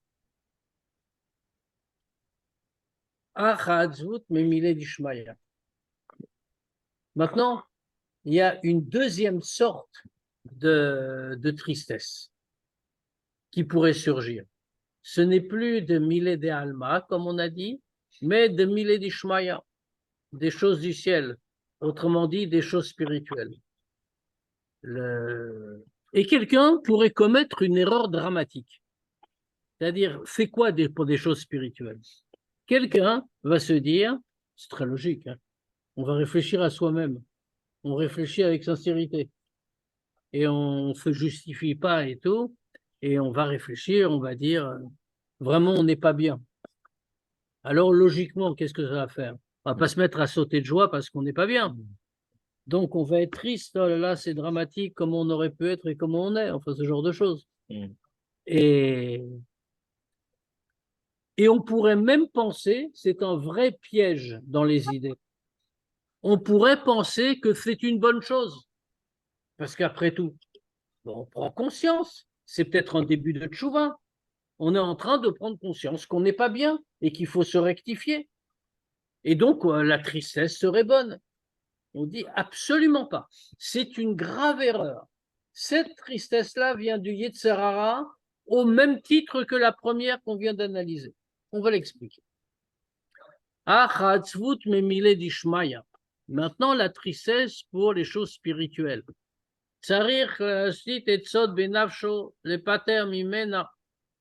Maintenant, il y a une deuxième sorte de tristesse qui pourrait surgir. Ce n'est plus de Milé de Alma, comme on a dit, mais de Milé d'Ishmaya, des choses du ciel, autrement dit, des choses spirituelles. Et quelqu'un pourrait commettre une erreur dramatique. C'est-à-dire, c'est quoi pour des choses spirituelles? Quelqu'un va se dire, c'est très logique, hein, on va réfléchir à soi-même, on réfléchit avec sincérité, et on ne se justifie pas et tout, et on va réfléchir, on va dire, vraiment, on n'est pas bien. Alors, logiquement, qu'est-ce que ça va faire? On ne va pas se mettre à sauter de joie parce qu'on n'est pas bien. Donc, on va être triste, oh là là, c'est dramatique, comment on aurait pu être et comment on est, enfin, ce genre de choses. Et on pourrait même penser, c'est un vrai piège dans les idées, on pourrait penser que c'est une bonne chose. Parce qu'après tout, on prend conscience, c'est peut-être un début de tchouva. On est en train de prendre conscience qu'on n'est pas bien et qu'il faut se rectifier. Et donc, la tristesse serait bonne. On dit absolument pas. C'est une grave erreur. Cette tristesse-là vient du Yetzer Hara au même titre que la première qu'on vient d'analyser. On va l'expliquer. Maintenant, la tristesse pour les choses spirituelles.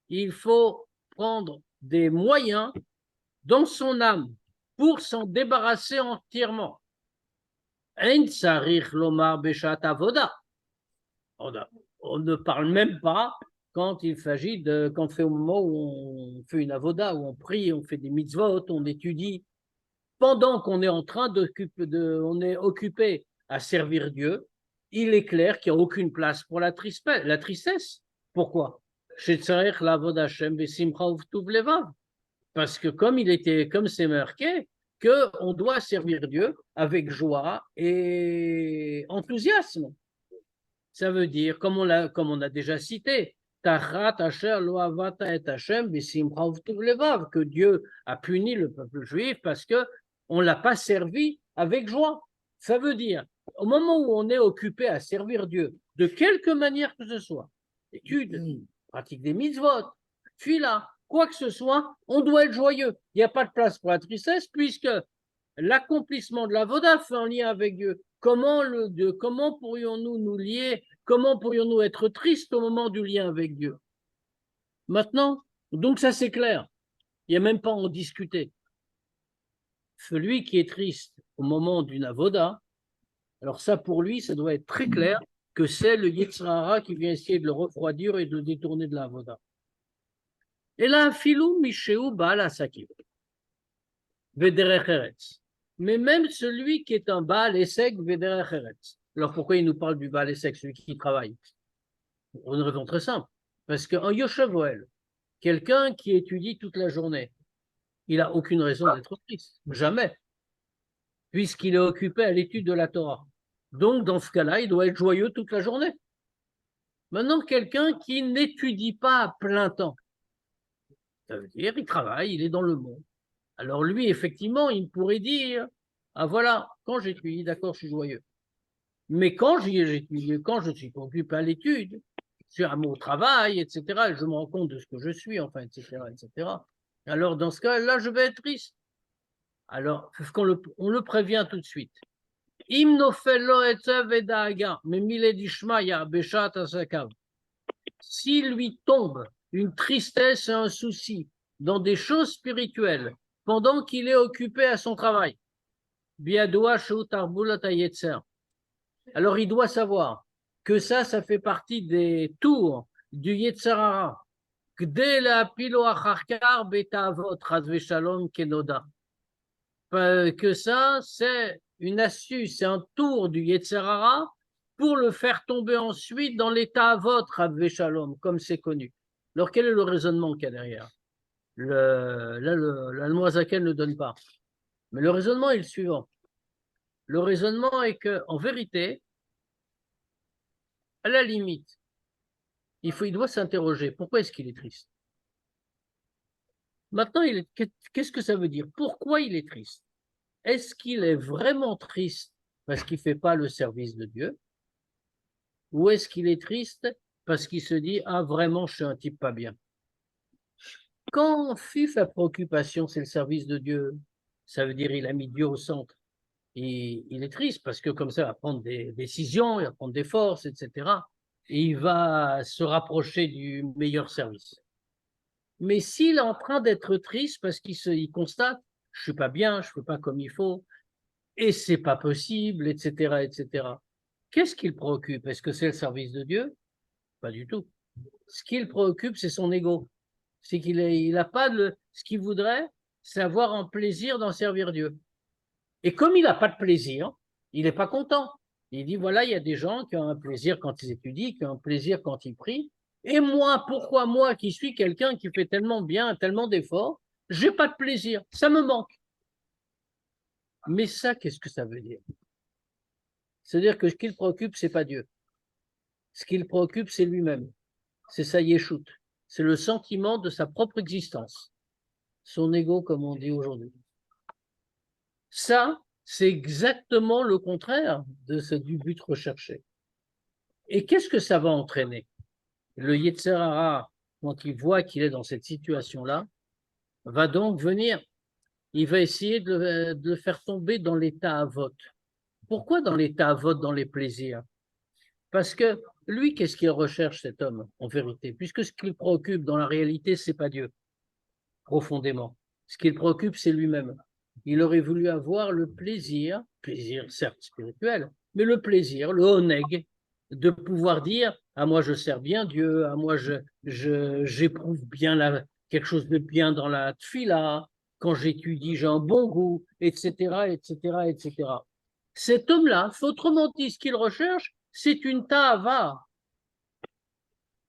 Il faut prendre des moyens dans son âme pour s'en débarrasser entièrement. On ne parle même pas quand il s'agit quand c'est au moment où on fait une avoda, où on prie, on fait des mitzvot, on étudie. Pendant qu'on est en train on est occupé à servir Dieu, il est clair qu'il n'y a aucune place pour la tristesse. Pourquoi? Parce que comme c'est marqué, qu'on doit servir Dieu avec joie et enthousiasme. Ça veut dire, comme on a déjà cité, que Dieu a puni le peuple juif parce qu'on ne l'a pas servi avec joie. Ça veut dire, au moment où on est occupé à servir Dieu, de quelque manière que ce soit, étude, pratique des mitzvot, fila, quoi que ce soit, on doit être joyeux. Il n'y a pas de place pour la tristesse puisque l'accomplissement de la voda fait un lien avec Dieu. Comment pourrions-nous nous lier? Comment pourrions-nous être tristes au moment du lien avec Dieu? Maintenant, donc ça c'est clair. Il n'y a même pas à en discuter. Celui qui est triste au moment d'une avoda, alors ça pour lui, ça doit être très clair que c'est le Yetzer Hara qui vient essayer de le refroidir et de le détourner de la avoda. Et là, filou Mishéou Baal Asakim. Vederech Eretz. Mais même celui qui est un Baal Esek, Vederech Eretz. Alors pourquoi il nous parle du Baal Esek, celui qui travaille? Pour une raison très simple. Parce qu'un Yoshevoel, quelqu'un qui étudie toute la journée, il n'a aucune raison d'être triste. Jamais. Puisqu'il est occupé à l'étude de la Torah. Donc, dans ce cas-là, il doit être joyeux toute la journée. Maintenant, quelqu'un qui n'étudie pas à plein temps, ça veut dire qu'il travaille, il est dans le monde. Alors lui, effectivement, il pourrait dire, ah voilà, quand j'étudie, d'accord, je suis joyeux. Mais quand j'étudie, quand je suis occupé à l'étude, je suis à mon travail, etc., et je me rends compte de ce que je suis, enfin, etc., etc. Alors, dans ce cas-là, je vais être triste. Alors, on le prévient tout de suite. S'il lui tombe une tristesse et un souci dans des choses spirituelles pendant qu'il est occupé à son travail, alors il doit savoir que ça fait partie des tours du Yetzer Hara. Que ça, c'est une astuce, c'est un tour du Yetzer Hara pour le faire tomber ensuite dans l'état avot, Rav Shalom, comme c'est connu. Alors, quel est le raisonnement qu'il y a derrière? La Noazaken ne donne pas. Mais le raisonnement est le suivant. Le raisonnement est que, en vérité, à la limite, il doit s'interroger. Pourquoi est-ce qu'il est triste? Maintenant, qu'est-ce que ça veut dire? Pourquoi il est triste? Est-ce qu'il est vraiment triste parce qu'il ne fait pas le service de Dieu? Ou est-ce qu'il est triste parce qu'il se dit « Ah, vraiment, je suis un type pas bien ». Quand fut sa préoccupation, c'est le service de Dieu, ça veut dire il a mis Dieu au centre. Et il est triste parce que comme ça, il va prendre des décisions, il va prendre des forces, etc. Et il va se rapprocher du meilleur service. Mais s'il est en train d'être triste parce qu'il constate « Je ne suis pas bien, je ne fais pas comme il faut, et c'est pas possible, etc., etc. » Qu'est-ce qui le préoccupe? Est-ce que c'est le service de Dieu? Pas du tout. Ce qui le préoccupe, c'est son ego. C'est qu'il n'a pas ce qu'il voudrait, c'est avoir un plaisir d'en servir Dieu. Et comme il n'a pas de plaisir, il n'est pas content. Il dit, voilà, il y a des gens qui ont un plaisir quand ils étudient, qui ont un plaisir quand ils prient. Et moi, pourquoi moi, qui suis quelqu'un qui fait tellement bien, tellement d'efforts, j'ai pas de plaisir, ça me manque. Mais ça, qu'est-ce que ça veut dire? C'est-à-dire que ce qui le préoccupe, c'est pas Dieu. Ce qui le préoccupe, c'est lui-même. C'est sa yeshut. C'est le sentiment de sa propre existence. Son ego, comme on dit aujourd'hui. Ça, c'est exactement le contraire du but recherché. Et qu'est-ce que ça va entraîner? Le Yetzer Hara, quand il voit qu'il est dans cette situation-là, va donc venir, il va essayer de le faire tomber dans l'état avot. Pourquoi dans l'état avot, dans les plaisirs? Parce que lui, qu'est-ce qu'il recherche, cet homme, en vérité? Puisque ce qui le préoccupe dans la réalité, c'est pas Dieu, profondément. Ce qui le préoccupe, c'est lui-même. Il aurait voulu avoir le plaisir certes spirituel, mais le plaisir, le oneg, de pouvoir dire « Ah, moi, je sers bien Dieu, à moi, j'éprouve bien quelque chose de bien dans la tfila, quand j'étudie, j'ai un bon goût, etc., etc., etc. » Cet homme-là, autrement dit, ce qu'il recherche, c'est une ta'ava.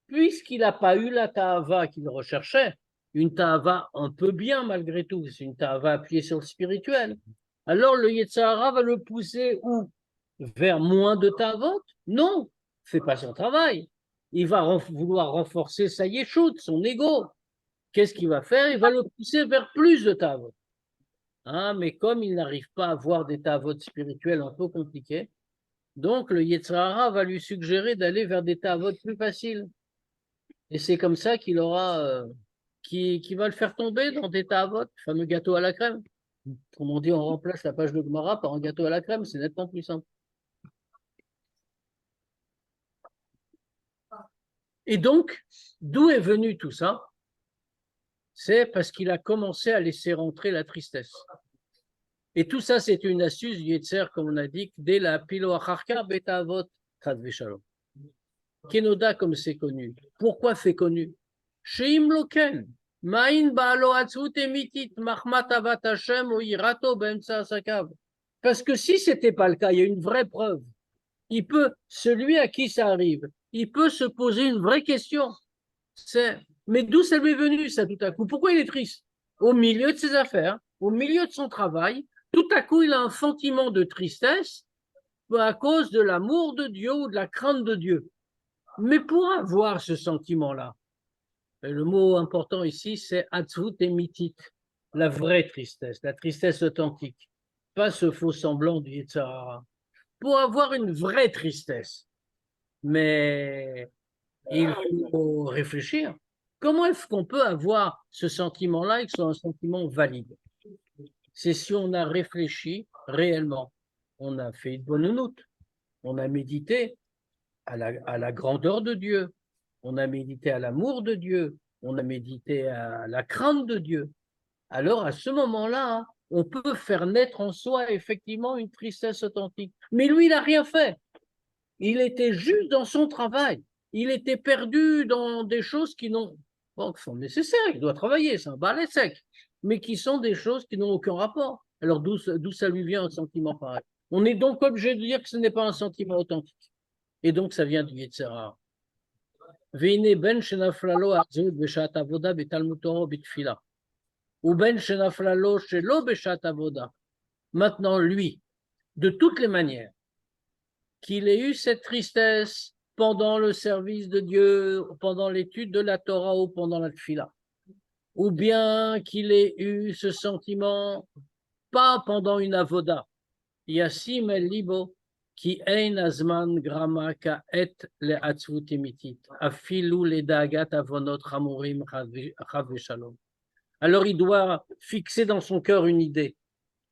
Puisqu'il n'a pas eu la ta'ava qu'il recherchait, une ta'ava un peu bien malgré tout, c'est une ta'ava appuyée sur le spirituel, alors le Yetzer Hara va le pousser où? Vers moins de ta'avot? Non, fait pas son travail. Il va vouloir renforcer sa yeshut, son ego. Qu'est-ce qu'il va faire? Il va le pousser vers plus de ta'avot. Ah, mais comme il n'arrive pas à avoir des ta'avot spirituels un peu compliqués, donc le Yetzer Hara va lui suggérer d'aller vers des ta'avot plus faciles. Et c'est comme ça qu'il aura, qui va le faire tomber dans des ta'avot, le fameux gâteau à la crème. Comme on dit, on remplace la page de Gemara par un gâteau à la crème, c'est nettement plus simple. Et donc, d'où est venu tout ça? C'est parce qu'il a commencé à laisser rentrer la tristesse. Et tout ça, c'est une astuce du Yetzer, comme on a dit, dès la pilo acharka beta avot chad v'shalom. Kenoda, comme c'est connu. Pourquoi c'est connu? Sheim loken, ma'in ba'alo atzut emitit, machmat avat Hashem o irato be'emtsa sakav. Parce que si c'était pas le cas, il y a une vraie preuve. Celui à qui ça arrive, il peut se poser une vraie question. Mais d'où ça lui est venu, ça, tout à coup? Pourquoi il est triste? Au milieu de ses affaires, au milieu de son travail, tout à coup, il a un sentiment de tristesse à cause de l'amour de Dieu ou de la crainte de Dieu. Mais pour avoir ce sentiment-là, le mot important ici, c'est atzvut emitit, la vraie tristesse, la tristesse authentique, pas ce faux semblant du Yetzer Hara. Pour avoir une vraie tristesse, mais il faut réfléchir. Comment est-ce qu'on peut avoir ce sentiment-là et que ce soit un sentiment valide? C'est si on a réfléchi réellement. On a fait une bonne note. On a médité à la grandeur de Dieu. On a médité à l'amour de Dieu. on a médité à la crainte de Dieu, alors à ce moment-là, on peut faire naître en soi effectivement une tristesse authentique. Mais lui, il n'a rien fait. Il était juste dans son travail. Il était perdu dans des choses qui sont nécessaires. Il doit travailler, c'est un balai sec, mais qui sont des choses qui n'ont aucun rapport. Alors d'où ça lui vient un sentiment pareil? On est donc obligé de dire que ce n'est pas un sentiment authentique. Et donc ça vient du Yetzirah. Veine ben shenaflalo arzut beshat avoda betalmud Torah betfila. Ou ben shenaflalo shelo beshat avoda. Maintenant, lui, de toutes les manières, qu'il ait eu cette tristesse pendant le service de Dieu, pendant l'étude de la Torah ou pendant la tfila, ou bien qu'il ait eu ce sentiment pas pendant une avoda. Yassim el libo ki ein azman grama ka et le atzvut emitit afilu le dagat avonot chamurim chav shalom. Alors il doit fixer dans son cœur une idée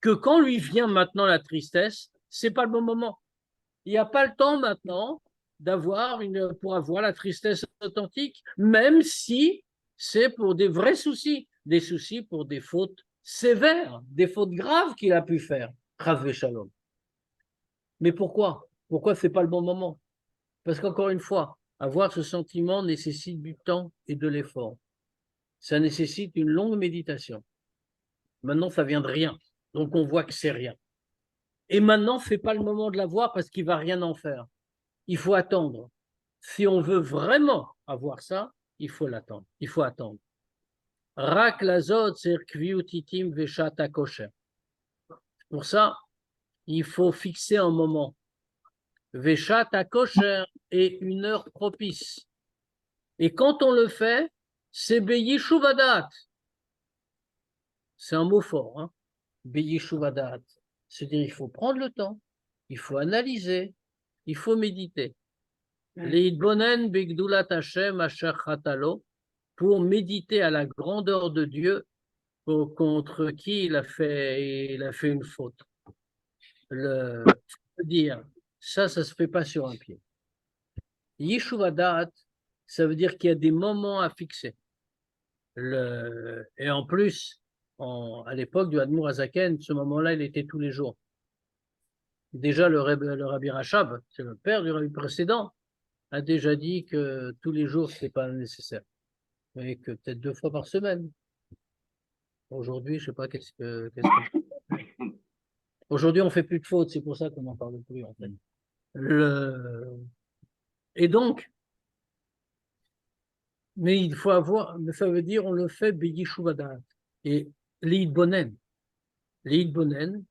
que quand lui vient maintenant la tristesse, c'est pas le bon moment. Il n'y a pas le temps maintenant pour avoir la tristesse authentique, même si c'est pour des vrais soucis, des soucis pour des fautes sévères, des fautes graves qu'il a pu faire. Chav shalom. Mais pourquoi? Pourquoi ce n'est pas le bon moment? Parce qu'encore une fois, avoir ce sentiment nécessite du temps et de l'effort. Ça nécessite une longue méditation. Maintenant, ça vient de rien. Donc, on voit que c'est rien. Et maintenant, ce n'est pas le moment de l'avoir parce qu'il ne va rien en faire. Il faut attendre. Si on veut vraiment avoir ça, il faut l'attendre. Il faut attendre. Rak lazot serkviutitim veshata kosher. Pour ça, il faut fixer un moment. Veshata kosher est une heure propice. Et quand on le fait, c'est beyishuvadat. C'est un mot fort, hein? Beyishuvadat. C'est-à-dire il faut prendre le temps, il faut analyser, il faut méditer. Leidbonen begdulat Hashem asher chatalo, pour méditer à la grandeur de Dieu contre qui il a fait une faute. Dire ça se fait pas sur un pied. Yishuvadat, ça veut dire qu'il y a des moments à fixer. Et en plus, à l'époque du Admour Azaken, ce moment-là, il était tous les jours. Déjà, le Rabbi Rachab, c'est le père du Rabbi précédent, a déjà dit que tous les jours, ce n'est pas nécessaire. Mais que peut-être 2 fois par semaine. Aujourd'hui, je ne sais pas Aujourd'hui, on ne fait plus de fautes, c'est pour ça qu'on n'en parle plus, en fait. Et donc, mais il faut avoir, ça veut dire on le fait b'yishuvadat. Et l'idbonen,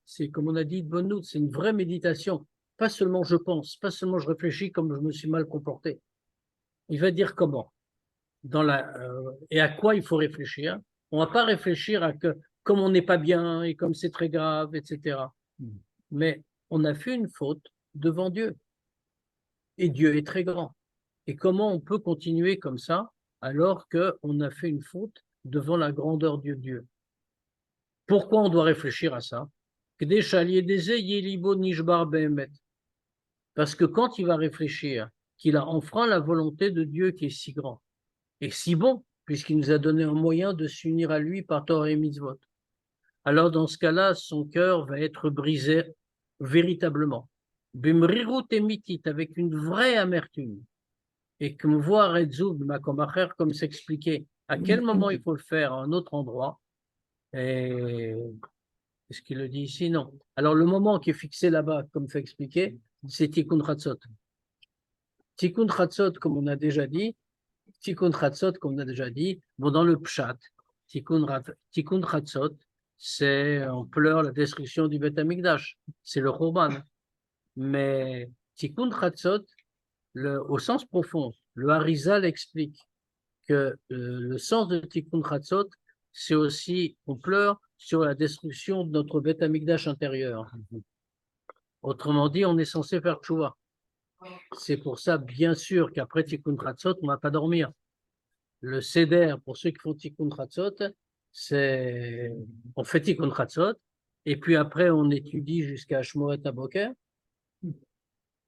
c'est comme on a dit, idbonout, c'est une vraie méditation. Pas seulement je pense, pas seulement je réfléchis comme je me suis mal comporté. Il va dire comment. Et à quoi il faut réfléchir. On ne va pas réfléchir à que comme on n'est pas bien et comme c'est très grave, etc. Mais on a fait une faute devant Dieu. Et Dieu est très grand. Et comment on peut continuer comme ça alors qu'on a fait une faute devant la grandeur de Dieu? Pourquoi on doit réfléchir à ça? Parce que quand il va réfléchir qu'il a enfreint la volonté de Dieu qui est si grand et si bon, puisqu'il nous a donné un moyen de s'unir à lui par Torah et Mitzvot, alors dans ce cas-là, son cœur va être brisé véritablement. Bimrirut emitit, avec une vraie amertume. Et comme voir Edzoub, comme s'expliquer à quel moment il faut le faire à un autre endroit. Et est-ce qu'il le dit ici? Non. Alors le moment qui est fixé là-bas, comme c'est expliqué, c'est Tikkun Chatzot. Tikkun Chatzot, comme on a déjà dit, bon, dans le Pshat, Tikkun Chatzot, c'est, on pleure la destruction du Beth Amikdash, c'est le Churban. Mais Tikkun Chatzot, au sens profond, le Harizal explique que le sens de Tikkun Chatzot, c'est aussi, on pleure sur la destruction de notre Beth Amikdash intérieur. Autrement dit, on est censé faire tchouva. C'est pour ça, bien sûr, qu'après Tikkun Chatzot, on ne va pas dormir. Le Seder, pour ceux qui font Tikkun Chatzot, on fait Tikkun Chatzot, et puis après, on étudie jusqu'à Shmoret HaBoker,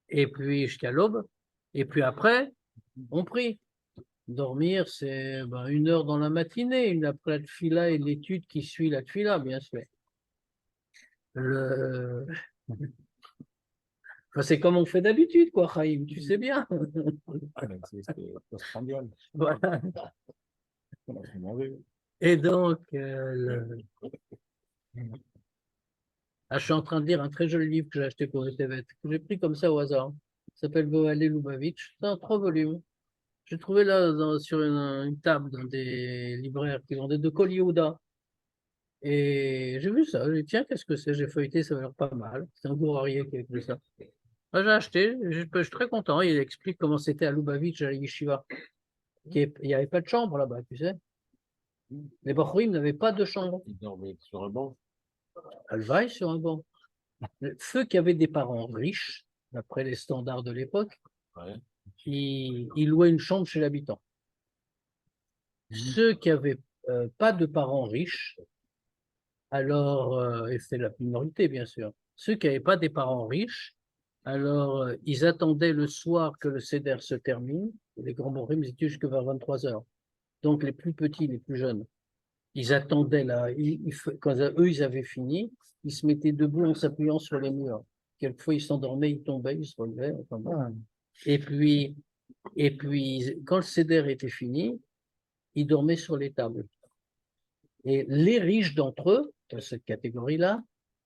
et puis jusqu'à l'aube, et puis après, on prie. Dormir, c'est 1 heure dans la matinée, une après la tfila et l'étude qui suit la tfila, bien sûr. Le... Enfin, c'est comme on fait d'habitude, quoi, Chaim, tu sais bien. Voilà. Et donc, je suis en train de lire un très joli livre que j'ai acheté pour le Tevet, que j'ai pris comme ça au hasard. Il s'appelle Boale Lubavitch. C'est un 3 volumes. J'ai trouvé là sur une table dans des libraires qui vendaient de Kol Yehuda. Et j'ai vu ça. J'ai dit, tiens, qu'est-ce que c'est? J'ai feuilleté, ça a l'air pas mal. C'est un gourarier qui a écrit ça. J'ai acheté, je suis très content. Il explique comment c'était à Lubavitch, à la Yeshiva. Il n'y avait pas de chambre là-bas, tu sais. Les Bachorim n'avaient pas de chambre. Ils dormaient sur un banc. Alvaï sur un banc. Ceux qui avaient des parents riches, d'après les standards de l'époque, Ouais. ils louaient une chambre chez l'habitant. Ceux qui n'avaient pas de parents riches, alors, et c'est la minorité bien sûr, ceux qui n'avaient pas des parents riches, alors ils attendaient le soir que le seder se termine. Les grands morim, ils étaient jusqu'à vers 23 heures. Donc les plus petits, les plus jeunes, ils attendaient là, quand eux ils avaient fini, ils se mettaient debout en s'appuyant sur les murs. Quelquefois ils s'endormaient, ils tombaient, ils se relevaient. Enfin, bon. Et puis, quand le seder était fini, ils dormaient sur les tables. Et les riches d'entre eux, dans cette catégorie-là,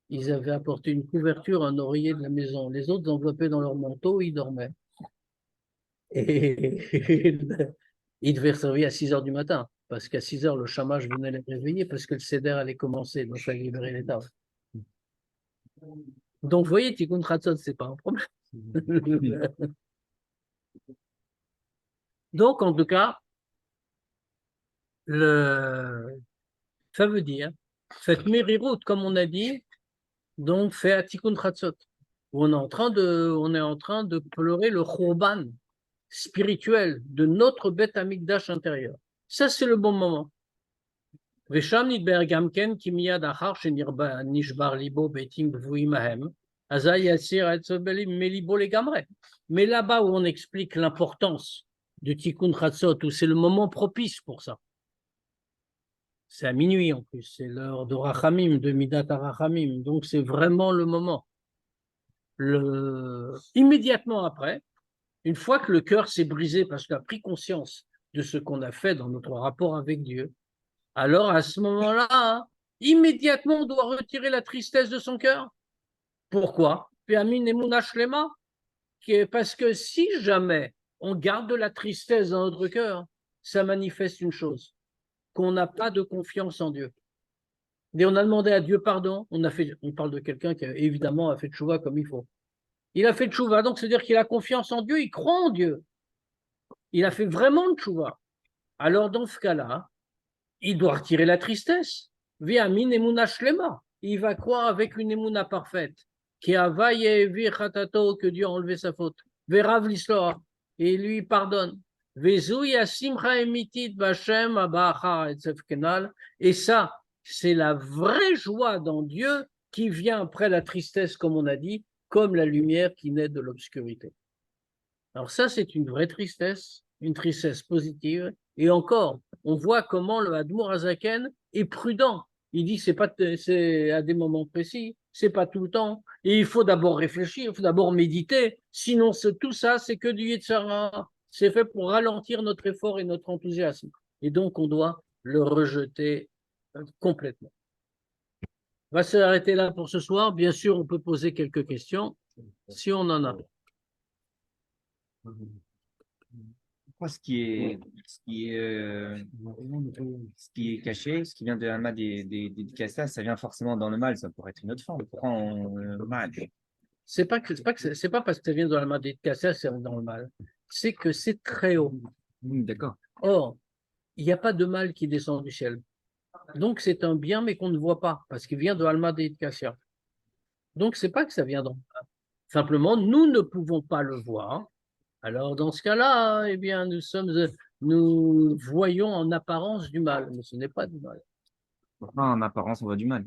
ils avaient apporté une couverture, un oreiller de la maison. Les autres enveloppés dans leur manteau, ils dormaient. Et ils devaient se réveiller à 6 heures du matin, parce qu'à 6 heures, le chômage venait les réveiller, parce que le seder allait commencer, donc il fallait libérer les tables. Donc, vous voyez, Tikkun Chatzot, ce n'est pas un problème. Donc, en tout cas, ça veut dire, cette mériroute, comme on a dit, donc fait à Tikkun Chatzot, où on est en train de pleurer le Khurban spirituel de notre Beth Amikdash intérieur. Ça, c'est le bon moment. Mais là-bas où on explique l'importance de Tikkun Chatzot, où c'est le moment propice pour ça. C'est à minuit en plus, c'est l'heure de Rachamim, de Midat Rachamim, donc c'est vraiment le moment. Immédiatement après, une fois que le cœur s'est brisé parce qu'il a pris conscience de ce qu'on a fait dans notre rapport avec Dieu, alors à ce moment-là, immédiatement, on doit retirer la tristesse de son cœur. Pourquoi? Parce que si jamais on garde de la tristesse dans notre cœur, ça manifeste une chose, qu'on n'a pas de confiance en Dieu. Et on a demandé à Dieu pardon, on parle de quelqu'un qui évidemment a fait tchouva comme il faut. Il a fait tchouva, donc c'est-à-dire qu'il a confiance en Dieu, il croit en Dieu. Il a fait vraiment le tchouva. Alors dans ce cas-là, il doit retirer la tristesse. Viamin emuna shlema. Il va croire avec une emuna parfaite. Qui avaye viratato, que Dieu a enlevé sa faute. Verav l'histoire. Et il lui pardonne. Vezuya simcha emitit b'Hashem abacha et kenal. Et ça, c'est la vraie joie dans Dieu qui vient après la tristesse, comme on a dit, comme la lumière qui naît de l'obscurité. Alors ça, c'est une vraie tristesse, une tristesse positive. Et encore, on voit comment le Hadmour Azaken est prudent. Il dit c'est à des moments précis, c'est pas tout le temps. Et il faut d'abord réfléchir, il faut d'abord méditer. Sinon, tout ça, c'est que du Yetzara. C'est fait pour ralentir notre effort et notre enthousiasme. Et donc, on doit le rejeter complètement. On va s'arrêter là pour ce soir. Bien sûr, on peut poser quelques questions, si on en a. Ce qui est caché, ce qui vient de l'alma des Kassa, ça vient forcément dans le mal, ça pourrait être une autre forme. Pourquoi mal? C'est pas parce que ça vient de l'alma des Kassa, c'est dans le mal. C'est que c'est très haut. D'accord. Or, il n'y a pas de mal qui descend du ciel. Donc, c'est un bien, mais qu'on ne voit pas, parce qu'il vient de l'alma des Kassia. Donc, c'est pas que ça vient d'en bas. Simplement, nous ne pouvons pas le voir. Alors, dans ce cas-là, eh bien, nous voyons en apparence du mal, mais ce n'est pas du mal. Pourquoi en apparence on voit du mal?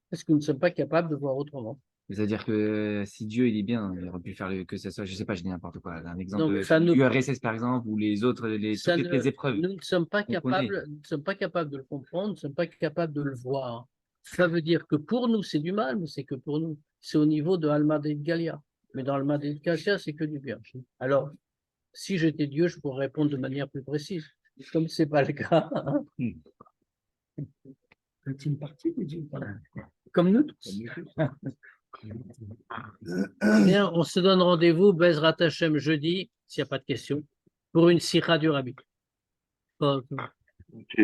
Parce que nous ne sommes pas capables de voir autrement. C'est-à-dire que si Dieu il est bien, il aurait pu faire que ce soit, je sais pas, je dis n'importe quoi. Un exemple Donc, de ça ne, l'URSS par exemple, ou les autres, ça toutes les ne, épreuves nous ne sommes pas qu'on connaît. capables, nous ne sommes pas capables de le comprendre, nous ne sommes pas capables de le voir. Ça veut dire que pour nous, c'est du mal, mais c'est que pour nous. C'est au niveau de Alma de Galia. Mais dans Alma de Galia, c'est que du bien. Alors, si j'étais Dieu, je pourrais répondre de manière plus précise. Comme ce n'est pas le cas, hein. Une partie de Dieu. Comme nous tous. Bien, on se donne rendez-vous, Bezrat Hashem, jeudi, s'il n'y a pas de questions, pour une sikha du Rabbi. Ok.